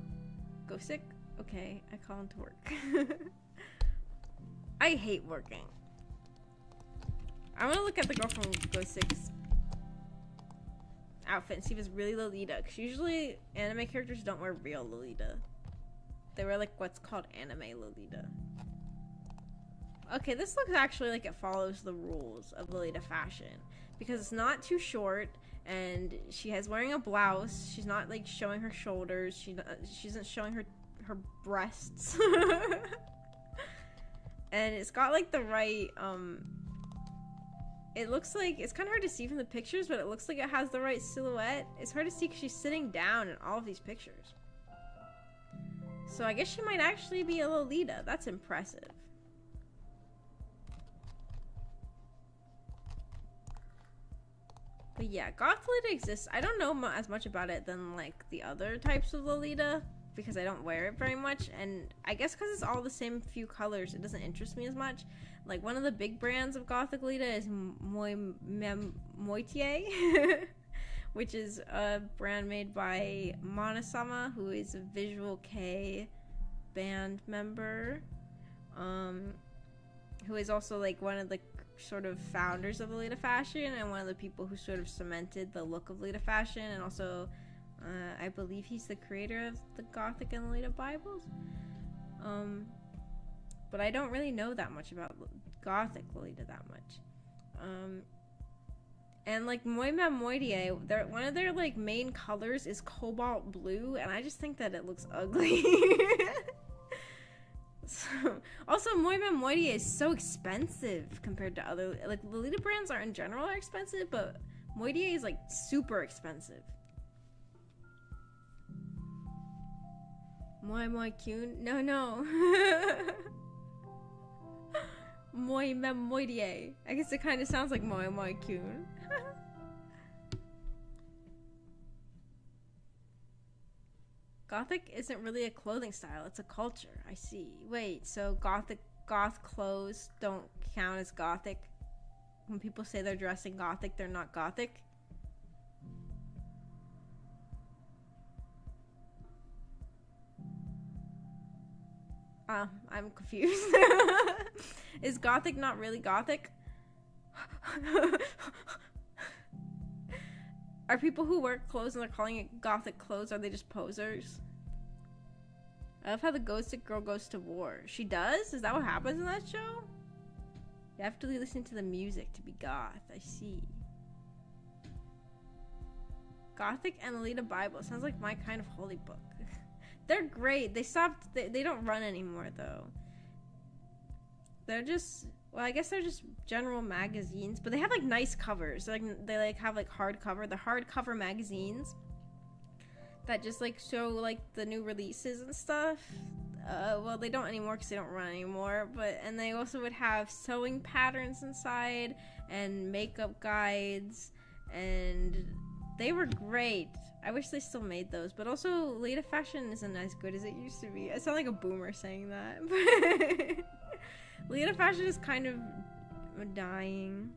Go sick? Okay, I call him to work. I hate working. I'm gonna look at the girl from Go 6's outfit and see if it's really Lolita. Because usually anime characters don't wear real Lolita. They wear like what's called anime Lolita. Okay, this looks actually like it follows the rules of Lolita fashion. because it's not too short, and she has wearing a blouse. She's not like showing her shoulders. She isn't showing her breasts. And it's got like the right it looks like, it's kind of hard to see from the pictures, but it looks like it has the right silhouette. It's hard to see because she's sitting down in all of these pictures. So I guess she might actually be a Lolita. That's impressive. But yeah, Goth Lolita exists. I don't know as much about it than like the other types of Lolita, because I don't wear it very much, and I guess because it's all the same few colors, it doesn't interest me as much. Like, one of the big brands of Gothic Lolita is Emotes, which is a brand made by Monasama, who is a Visual K band member, who is also like one of the sort of founders of Lolita fashion, and one of the people who sort of cemented the look of Lolita fashion, and also I believe he's the creator of the Gothic and Lolita Bibles. But I don't really know that much about Gothic Lolita that much. And like Moima Moitié, one of their like main colors is cobalt blue, and I just think that it looks ugly. Also, Moima Moitié is so expensive compared to other, like, Lolita brands are in general are expensive, but Moitié is like super expensive. Moi Kyun? No. Moima Moitié. I guess it kind of sounds like Moi Kyun. Gothic isn't really a clothing style, it's a culture. I see. Wait, so goth clothes don't count as Gothic? When people say they're dressing Gothic, they're not Gothic? I'm confused. Is Gothic not really Gothic? Are people who wear clothes and they're calling it Gothic clothes, are they just posers? I love how the ghosted girl goes to war. She does? Is that what happens in that show? You have to listen to the music to be goth. I see. Gothic and Lolita Bible. Sounds like my kind of holy book. They're great. They stopped. They don't run anymore, though. They're just... Well, I guess they're just general magazines, but they have like nice covers. They have like hardcover. The hardcover magazines that just like show like the new releases and stuff. Well, they don't anymore because they don't run anymore. And they also would have sewing patterns inside and makeup guides, and they were great. I wish they still made those, but also Lolita fashion isn't as good as it used to be. I sound like a boomer saying that. Lolita fashion is kind of dying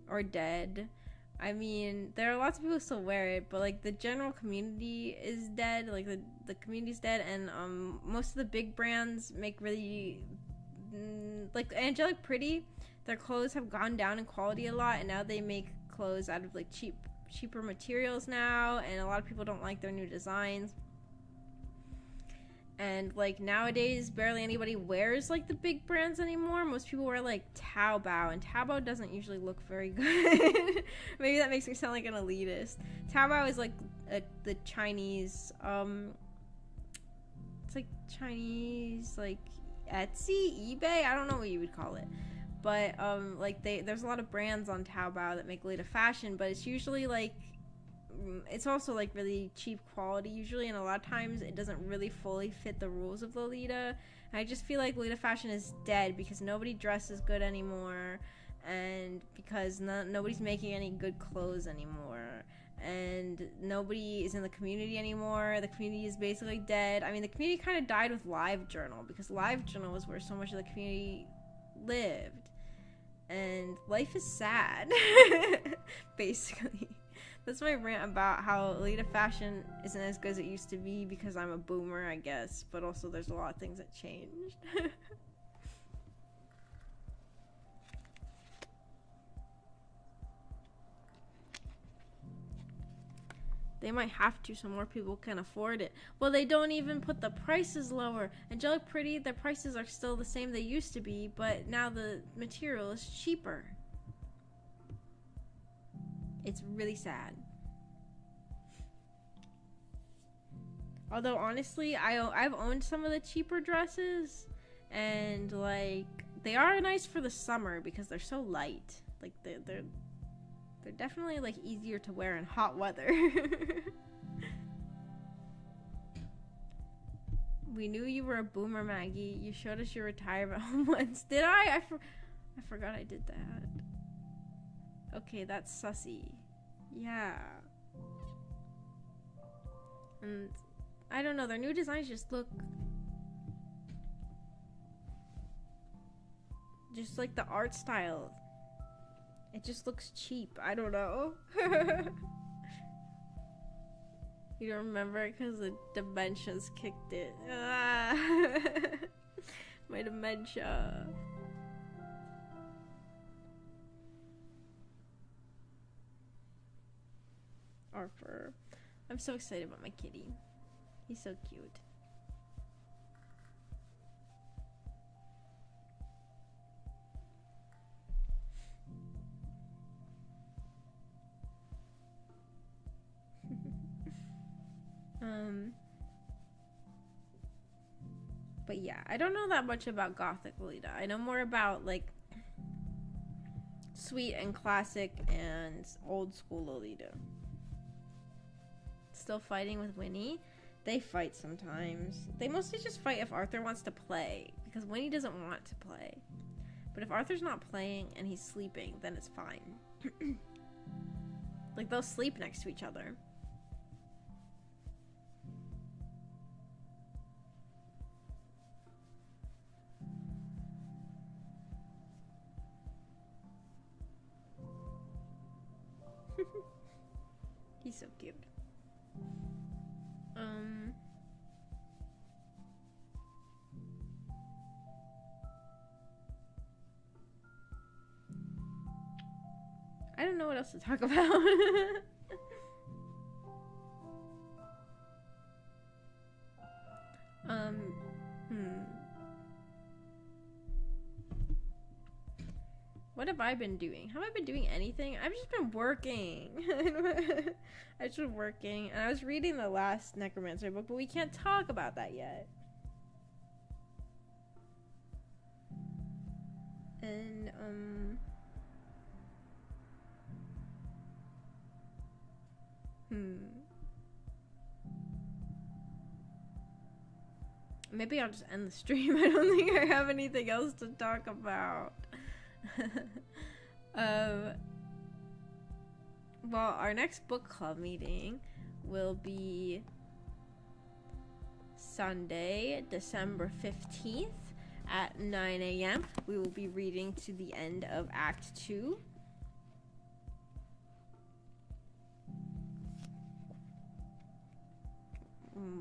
or dead. I mean, there are lots of people who still wear it, but like the general community is dead. Like the community's dead, and most of the big brands make really like Angelic Pretty. Their clothes have gone down in quality a lot, and now they make clothes out of like cheaper materials now, and a lot of people don't like their new designs. And like nowadays barely anybody wears like the big brands anymore. Most people wear like Taobao, and Taobao doesn't usually look very good. Maybe that makes me sound like an elitist. Taobao is like the Chinese it's like Chinese like Etsy, eBay, I don't know what you would call it. But like there's a lot of brands on Taobao that make Lolita fashion, but it's usually like it's also like really cheap quality usually, and a lot of times it doesn't really fully fit the rules of Lolita. And I just feel like Lolita fashion is dead because nobody dresses good anymore, and because nobody's making any good clothes anymore, and nobody is in the community anymore. The community is basically dead. I mean, the community kind of died with LiveJournal, because LiveJournal was where so much of the community lived, and life is sad. Basically. That's my rant about how Lolita fashion isn't as good as it used to be because I'm a boomer, I guess. But also there's a lot of things that changed. They might have to so more people can afford it. Well, they don't even put the prices lower. Angelic Pretty, their prices are still the same they used to be, but now the material is cheaper. It's really sad. Although honestly, I've owned some of the cheaper dresses, and like they are nice for the summer because they're so light. Like they're definitely like easier to wear in hot weather. We knew you were a boomer, Maggie. You showed us your retirement home once. Did I? I forgot I did that. Okay, that's sussy. Yeah. And I don't know, their new designs just look just like the art style. It just looks cheap. I don't know. You don't remember it because the dementia's kicked it. Ah. My dementia. Arthur. I'm so excited about my kitty. He's so cute. But yeah, I don't know that much about Gothic Lolita. I know more about like sweet and classic and old school Lolita. Still fighting with Winnie. They fight sometimes. They mostly just fight if Arthur wants to play, because Winnie doesn't want to play. But if Arthur's not playing and he's sleeping, then it's fine. Like, they'll sleep next to each other. He's so cute. I don't know what else to talk about. What have I been doing? Have I been doing anything? I've just been working. I've just been working, and I was reading the last Necromancer book, but we can't talk about that yet. And maybe I'll just end the stream. I don't think I have anything else to talk about. Well, our next book club meeting will be Sunday, December 15th at 9 a.m. We will be reading to the end of Act 2.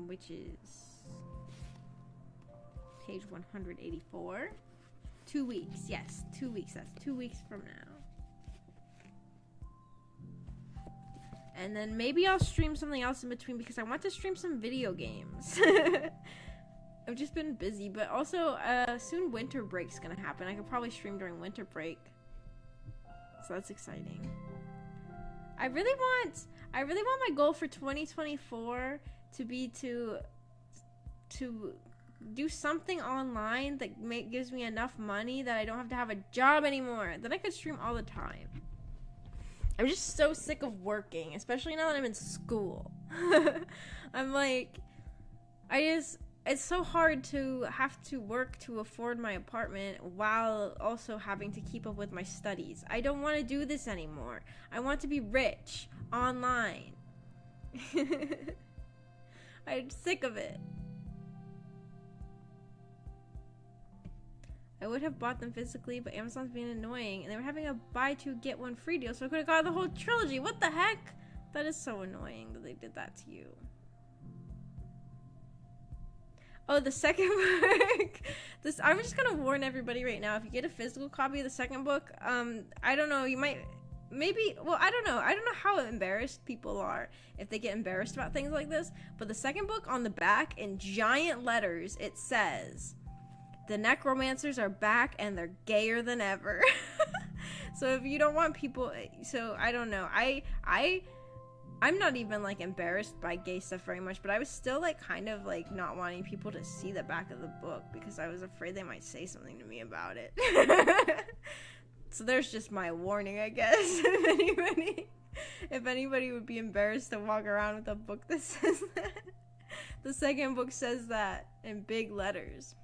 Which is page 184. 2 weeks, yes, 2 weeks. That's 2 weeks from now. And then maybe I'll stream something else in between because I want to stream some video games. I've just been busy, but also soon winter break's gonna happen. I could probably stream during winter break. So that's exciting. I really want my goal for 2024 to be to do something online that gives me enough money that I don't have to have a job anymore. Then I could stream all the time. I'm just so sick of working, especially now that I'm in school. I'm like, it's so hard to have to work to afford my apartment while also having to keep up with my studies. I don't want to do this anymore. I want to be rich online. I'm sick of it. I would have bought them physically, but Amazon's being annoying, and they were having a buy two get one free deal, so I could have got the whole trilogy. What the heck? That is so annoying that they did that to you. Oh, the second book. I'm just gonna warn everybody right now. If you get a physical copy of the second book, I don't know. You might, maybe. Well, I don't know. I don't know how embarrassed people are if they get embarrassed about things like this. But the second book, on the back in giant letters, it says, "The necromancers are back and they're gayer than ever." So if you don't want people, so I don't know. I'm not even like embarrassed by gay stuff very much, but I was still like kind of like not wanting people to see the back of the book because I was afraid they might say something to me about it. So there's just my warning, I guess. If anybody would be embarrassed to walk around with a book that says that. The second book says that in big letters.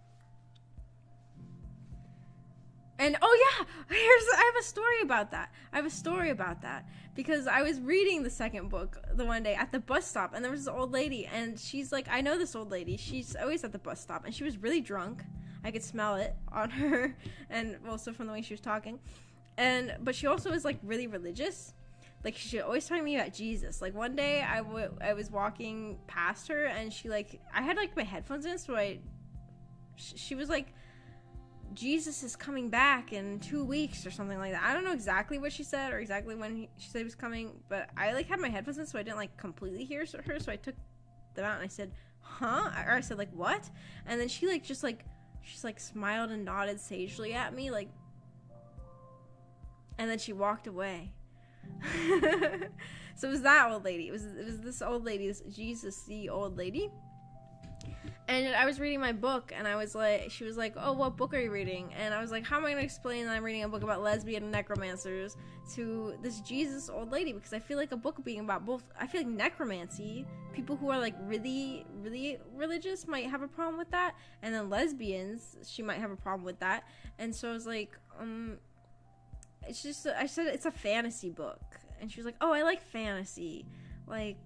And oh yeah, I have a story about that. Because I was reading the second book the one day at the bus stop, and there was this old lady, and she's like, I know this old lady. She's always at the bus stop, and she was really drunk. I could smell it on her, and also from the way she was talking. But she also was like really religious. Like she always talking to me about Jesus. Like one day I was walking past her, and she like, I had like my headphones in, so she was like, Jesus is coming back in 2 weeks or something like that. I don't know exactly what she said or exactly when she said he was coming, but I like had my headphones in, so I didn't like completely hear her, so I took them out and I said, huh? Or I said like, what? And then she like just like, she's like smiled and nodded sagely at me, like, and then she walked away. So it was that old lady. It was this old lady, this Jesus-y old lady. And I was reading my book, and I was like, she was like, oh, what book are you reading? And I was like, how am I going to explain that I'm reading a book about lesbian necromancers to this Jesus old lady? Because I feel like a book being about both, I feel like necromancy, people who are like really, really religious might have a problem with that. And then lesbians, she might have a problem with that. And so I was like, it's just, I said, it's a fantasy book. And she was like, oh, I like fantasy. Like,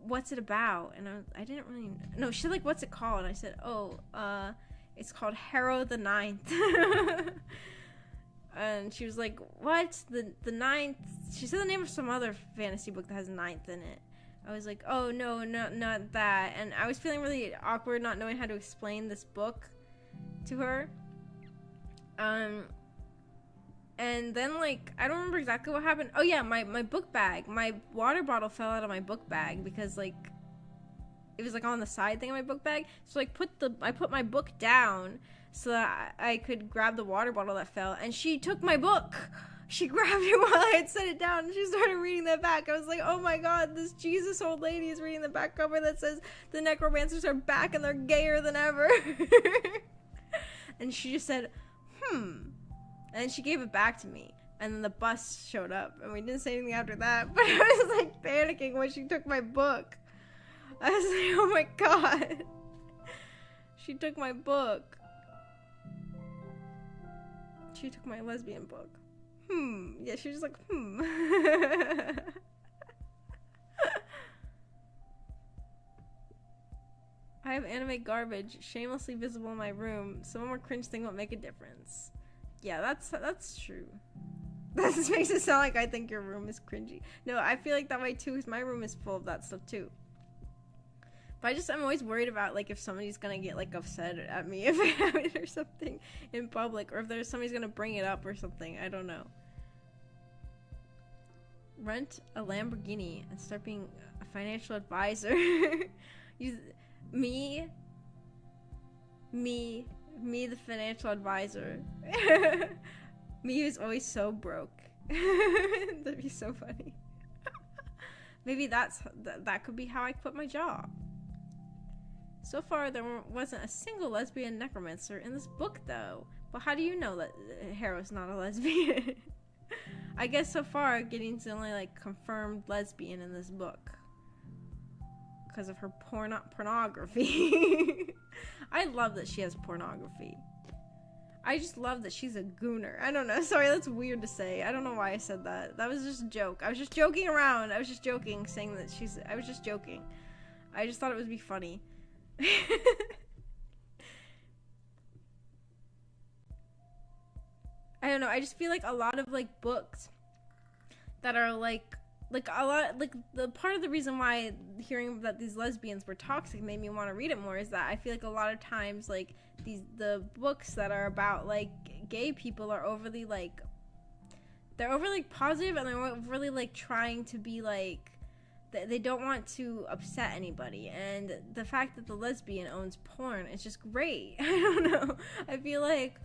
what's it about? And I didn't really know. She's like, what's it called? And I said, oh, it's called Harrow the Ninth. And she was like, what? The Ninth? She said the name of some other fantasy book that has Ninth in it. I was like, oh no, not that. And I was feeling really awkward not knowing how to explain this book to her. And then, like, I don't remember exactly what happened. Oh, yeah, my book bag. My water bottle fell out of my book bag because, like, it was, like, on the side thing of my book bag. So, like, I put my book down so that I could grab the water bottle that fell. And she took my book. She grabbed it while I had set it down, and she started reading the back. I was like, oh, my God, this Jesus old lady is reading the back cover that says the necromancers are back and they're gayer than ever. And she just said, and she gave it back to me. And then the bus showed up. And we didn't say anything after that. But I was like panicking when she took my book. I was like, oh my God. She took my book. She took my lesbian book. Yeah, she was just like, I have anime garbage shamelessly visible in my room. Some more cringe thing won't make a difference. Yeah, that's true. That just makes it sound like I think your room is cringy. No, I feel like that way too, because my room is full of that stuff too. But I'm always worried about, like, if somebody's gonna get, like, upset at me if I have it or something in public, or if somebody's gonna bring it up or something. I don't know. Rent a Lamborghini and start being a financial advisor. Me, the financial advisor. Me who's always so broke. That'd be so funny. Maybe that could be how I quit my job. So far, there wasn't a single lesbian necromancer in this book, though. But how do you know that Harrow's not a lesbian? I guess so far, Gideon's the only, like, confirmed lesbian in this book. Because of her pornography. I love that she has pornography. I just love that she's a gooner. I don't know. Sorry, that's weird to say. I don't know why I said that. That was just a joke. I was just joking around. I was just joking, saying that I was just joking. I just thought it would be funny. I don't know. I just feel like a lot of, like, books that are, like a lot, like, the part of the reason why hearing that these lesbians were toxic made me want to read it more is that I feel like a lot of times, like, the books that are about, like, gay people are overly, like, they're overly positive, and they're overly, like, trying to be, like, they don't want to upset anybody, and the fact that the lesbian owns porn is just great. I don't know. I feel like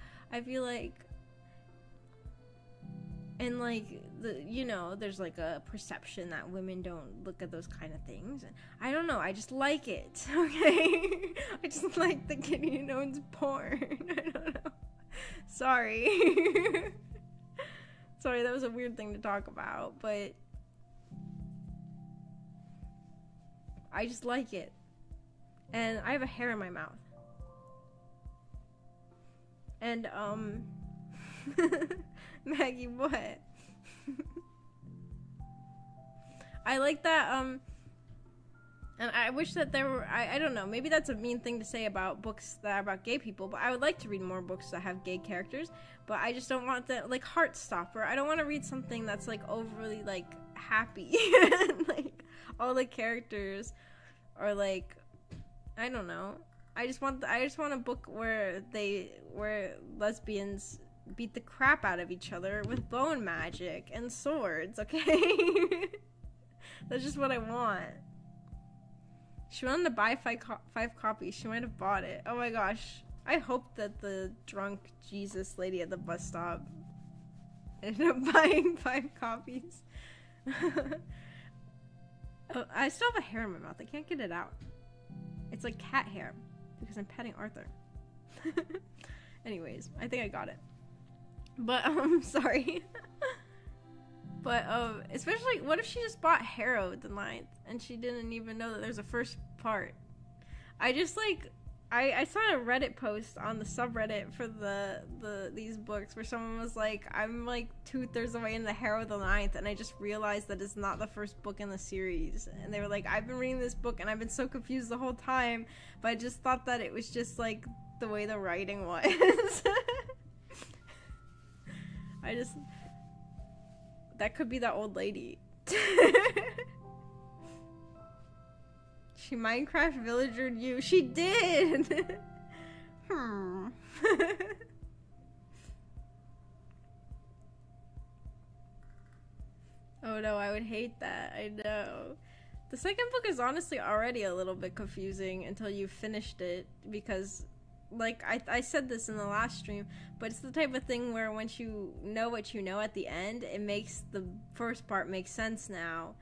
And like there's like a perception that women don't look at those kind of things, and I don't know, I just like it. Okay. I just like the Gideon owns porn. I don't know. Sorry. Sorry, that was a weird thing to talk about, but I just like it. And I have a hair in my mouth. And Maggie, what? I like that, and I wish that there were, I don't know, maybe that's a mean thing to say about books that are about gay people, but I would like to read more books that have gay characters, but I just don't want that, like, Heartstopper. I don't want to read something that's, like, overly, like, happy. Like, all the characters are, like, I don't know. I just want a book where lesbians beat the crap out of each other with bone magic and swords, okay? That's just what I want. She wanted to buy five copies. She might have bought it. Oh my gosh. I hope that the drunk Jesus lady at the bus stop ended up buying 5 copies. Oh, I still have a hair in my mouth. I can't get it out. It's like cat hair because I'm petting Arthur. Anyways, I think I got it. But, sorry. But, especially, what if she just bought Harrow the 9th and she didn't even know that there's a first part? I just, like, I saw a Reddit post on the subreddit for these books where someone was like, I'm, like, 2/3 away into Harrow the 9th, and I just realized that it's not the first book in the series. And they were like, I've been reading this book and I've been so confused the whole time, but I just thought that it was just, like, the way the writing was. That could be that old lady. She Minecraft villagered you. She did! Oh no, I would hate that. I know. The second book is honestly already a little bit confusing until you've finished it, because like I said this in the last stream, but it's the type of thing where once you know what you know at the end, it makes the first part make sense now.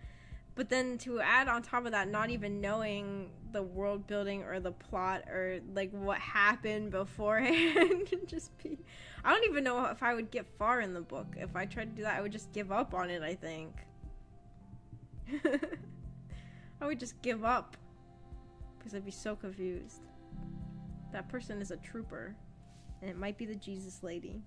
But then to add on top of that, not even knowing the world building or the plot or like what happened beforehand, just be, I don't even know if I would get far in the book. If I tried to do that, I would just give up on it, I think. I would just give up because I'd be so confused. That person is a trooper, and it might be the Jesus lady.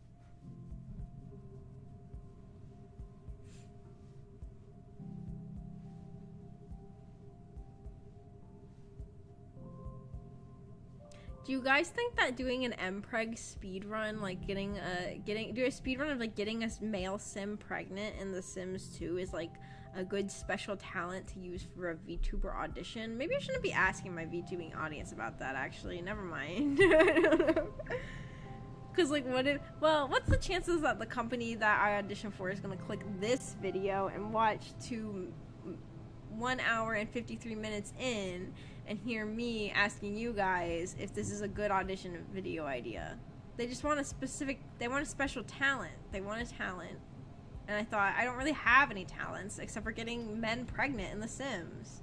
Do you guys think that doing an mpreg speedrun, like do a speedrun of like getting a male sim pregnant in The Sims 2 is like a good special talent to use for a VTuber audition? Maybe I shouldn't be asking my VTubing audience about that, actually. Never mind. I don't know. Because, like, what's the chances that the company that I audition for is going to click this video and watch to 1 hour and 53 minutes in and hear me asking you guys if this is a good audition video idea? They just want a special talent. They want a talent. And I thought, I don't really have any talents except for getting men pregnant in The Sims.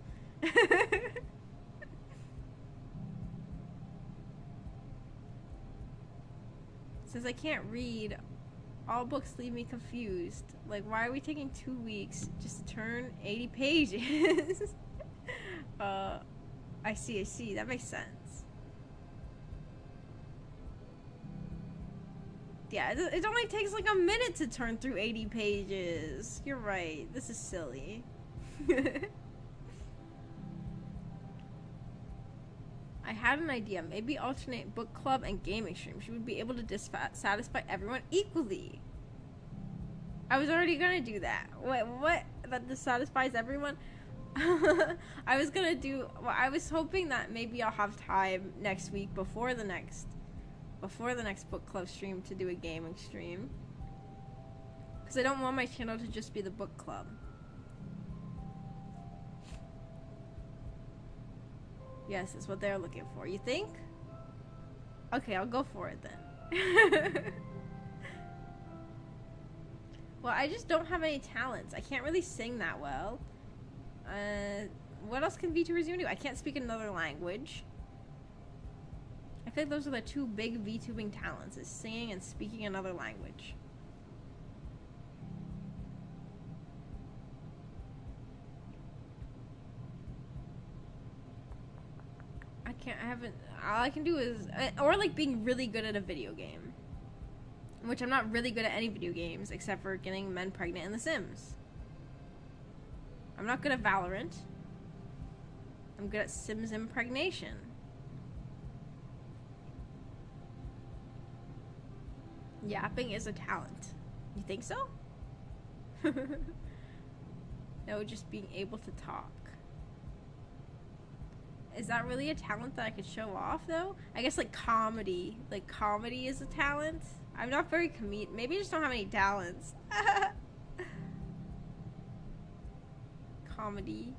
Since I can't read, all books leave me confused. Like, why are we taking 2 weeks just to turn 80 pages? I see. That makes sense. Yeah, it only takes like a minute to turn through 80 pages. You're right. This is silly. I had an idea. Maybe alternate book club and gaming streams. You would be able to satisfy everyone equally. I was already gonna do that. What? That dissatisfies everyone? I was gonna do... Well, I was hoping that maybe I'll have time next week before the next book club stream to do a gaming stream. Because I don't want my channel to just be the book club. Yes, it's what they're looking for. You think? Okay, I'll go for it then. Well, I just don't have any talents. I can't really sing that well. What else can VTubers do? I can't speak another language. I feel like those are the two big VTubing talents, is singing and speaking another language. All I can do is, or like being really good at a video game. Which I'm not really good at any video games, except for getting men pregnant in The Sims. I'm not good at Valorant. I'm good at Sims impregnation. Yapping is a talent. You think so? No, just being able to talk. Is that really a talent that I could show off, though? I guess, like, comedy. Like, comedy is a talent. I'm not very maybe I just don't have any talents. Comedy.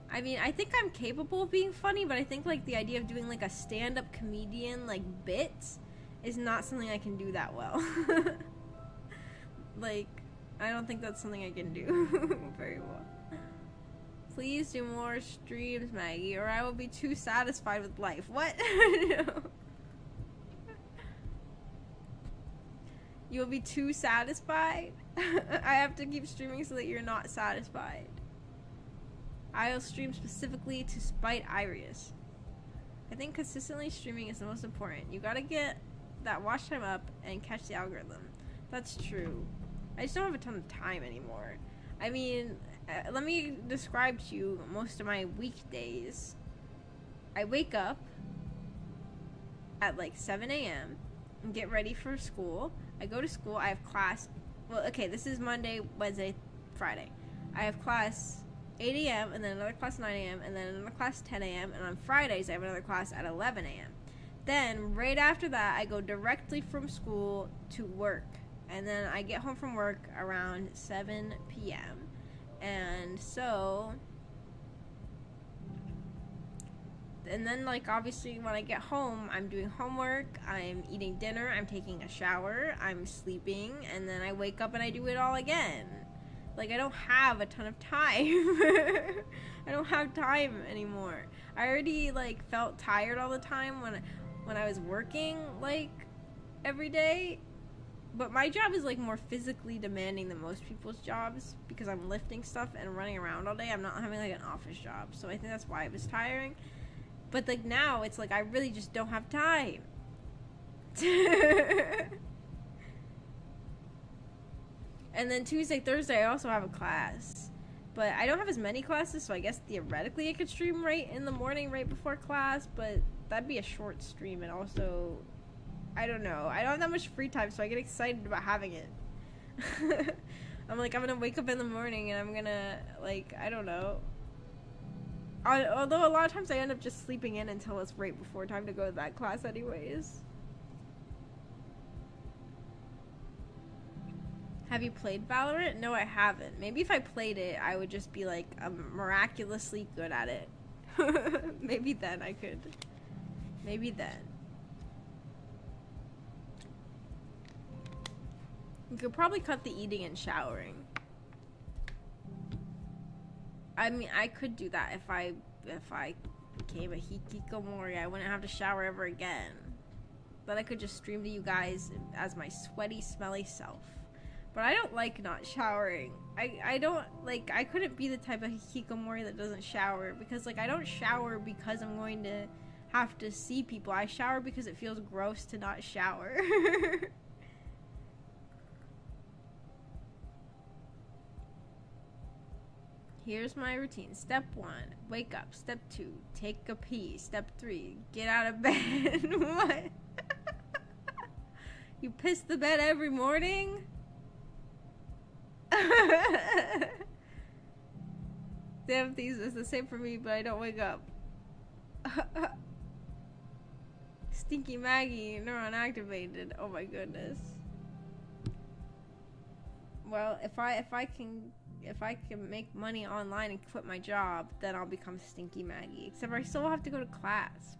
I mean, I think I'm capable of being funny, but I think, like, the idea of doing, like, a stand-up comedian, like, bit is not something I can do that well. Like, I don't think that's something I can do very well. Please do more streams, Maggie, or I will be too satisfied with life. What? No. You'll be too satisfied? I have to keep streaming so that you're not satisfied. I'll stream specifically to spite Iris. I think consistently streaming is the most important. You gotta get that watch time up and catch the algorithm. That's true. I just don't have a ton of time anymore. I mean, let me describe to you most of my weekdays. I wake up at like 7 a.m. and get ready for school. I go to school. I have class. Well, okay, this is Monday, Wednesday, Friday. I have class 8 a.m. and then another class 9 a.m. and then another class 10 a.m. and on Fridays I have another class at 11 a.m. Then right after that I go directly from school to work, and then I get home from work around 7 p.m. and so and then, like, obviously when I get home I'm doing homework, I'm eating dinner, I'm taking a shower, I'm sleeping, and then I wake up and I do it all again. Like, I don't have a ton of time. I don't have time anymore. I already, like, felt tired all the time when I was working, like, every day. But my job is, like, more physically demanding than most people's jobs because I'm lifting stuff and running around all day. I'm not having, like, an office job. So I think that's why it was tiring. But, like, now it's, like, I really just don't have time. And then Tuesday, Thursday, I also have a class. But I don't have as many classes, so I guess theoretically I could stream right in the morning, right before class. But that'd be a short stream, and also, I don't know. I don't have that much free time, so I get excited about having it. I'm like, I'm gonna wake up in the morning, and I'm gonna, like, I don't know. Although a lot of times I end up just sleeping in until it's right before time to go to that class anyways. Have you played Valorant? No, I haven't. Maybe if I played it, I would just be, like, miraculously good at it. Maybe then I could. Maybe then. You could probably cut the eating and showering. I mean, I could do that if I became a hikikomori. I wouldn't have to shower ever again. But I could just stream to you guys as my sweaty, smelly self. But I don't like not showering. I don't, like, I couldn't be the type of hikikomori that doesn't shower. Because, like, I don't shower because I'm going to have to see people. I shower because it feels gross to not shower. Here's my routine. Step 1, wake up. Step 2, take a pee. Step 3, get out of bed. What? You piss the bed every morning? Damn, things is the same for me, but I don't wake up. Stinky Maggie, neuron activated. Oh my goodness. Well, if I can make money online and quit my job, then I'll become Stinky Maggie. Except I still have to go to class.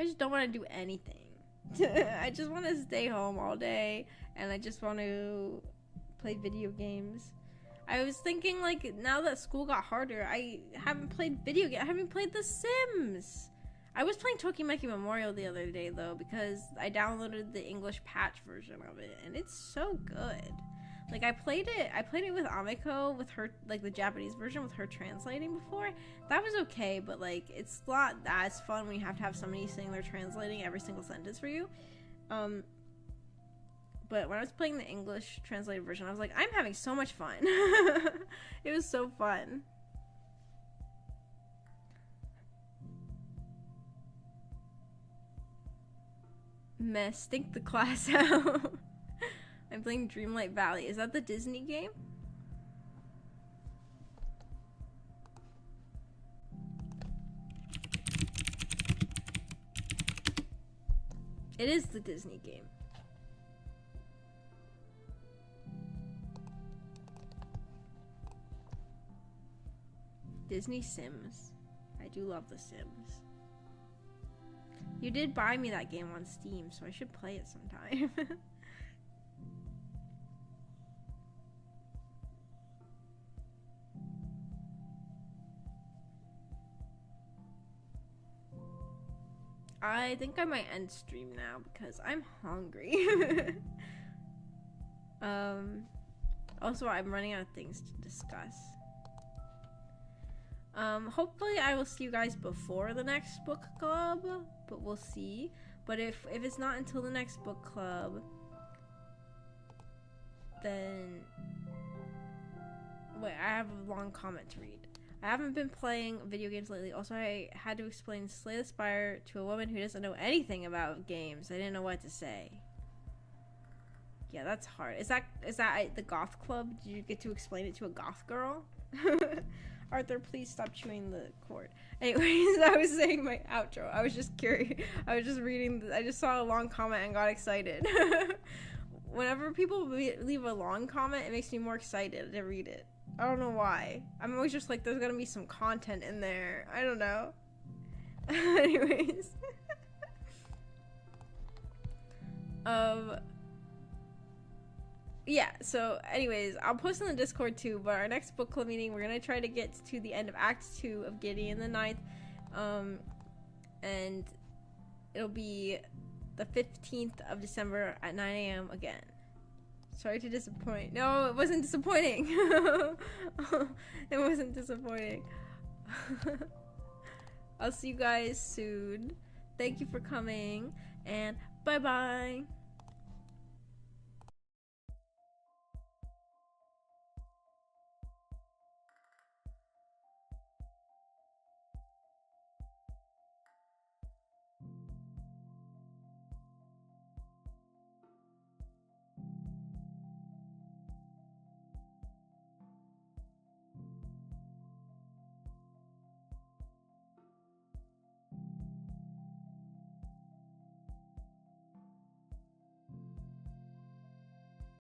I just don't want to do anything. I just want to stay home all day, and I just want to play video games. I was thinking, like, now that school got harder, I haven't played video games. I haven't played The Sims. I was playing Tokimeki Memorial the other day, though, because I downloaded the English patch version of it, and it's so good. Like, I played it with Amiko, with her, like, the Japanese version, with her translating before. That was okay, but, like, it's not as fun when you have to have somebody sitting there translating every single sentence for you. But when I was playing the English translated version, I was like, I'm having so much fun. It was so fun. Mess, stink the class out. I'm playing Dreamlight Valley. Is that the Disney game? It is the Disney game. Disney Sims. I do love the Sims. You did buy me that game on Steam, so I should play it sometime. I think I might end stream now because I'm hungry. Also, I'm running out of things to discuss. Hopefully I will see you guys before the next book club, but we'll see. But if it's not until the next book club, then wait, I have a long comment to read. I haven't been playing video games lately. Also, I had to explain Slay the Spire to a woman who doesn't know anything about games. I didn't know what to say. Yeah, that's hard. Is that the goth club? Did you get to explain it to a goth girl? Arthur, please stop chewing the cord. Anyways, I was saying my outro. I was just curious. I was just reading. I just saw a long comment and got excited. Whenever people leave a long comment, it makes me more excited to read it. I don't know why. I'm always just like, there's gonna be some content in there. I don't know. Anyways. Yeah, so anyways, I'll post in the Discord too, but our next book club meeting, we're gonna try to get to the end of Act 2 of Gideon the Ninth, and it'll be the 15th of December at 9 a.m. again. Sorry to disappoint. No, it wasn't disappointing. It wasn't disappointing. I'll see you guys soon. Thank you for coming, and bye-bye.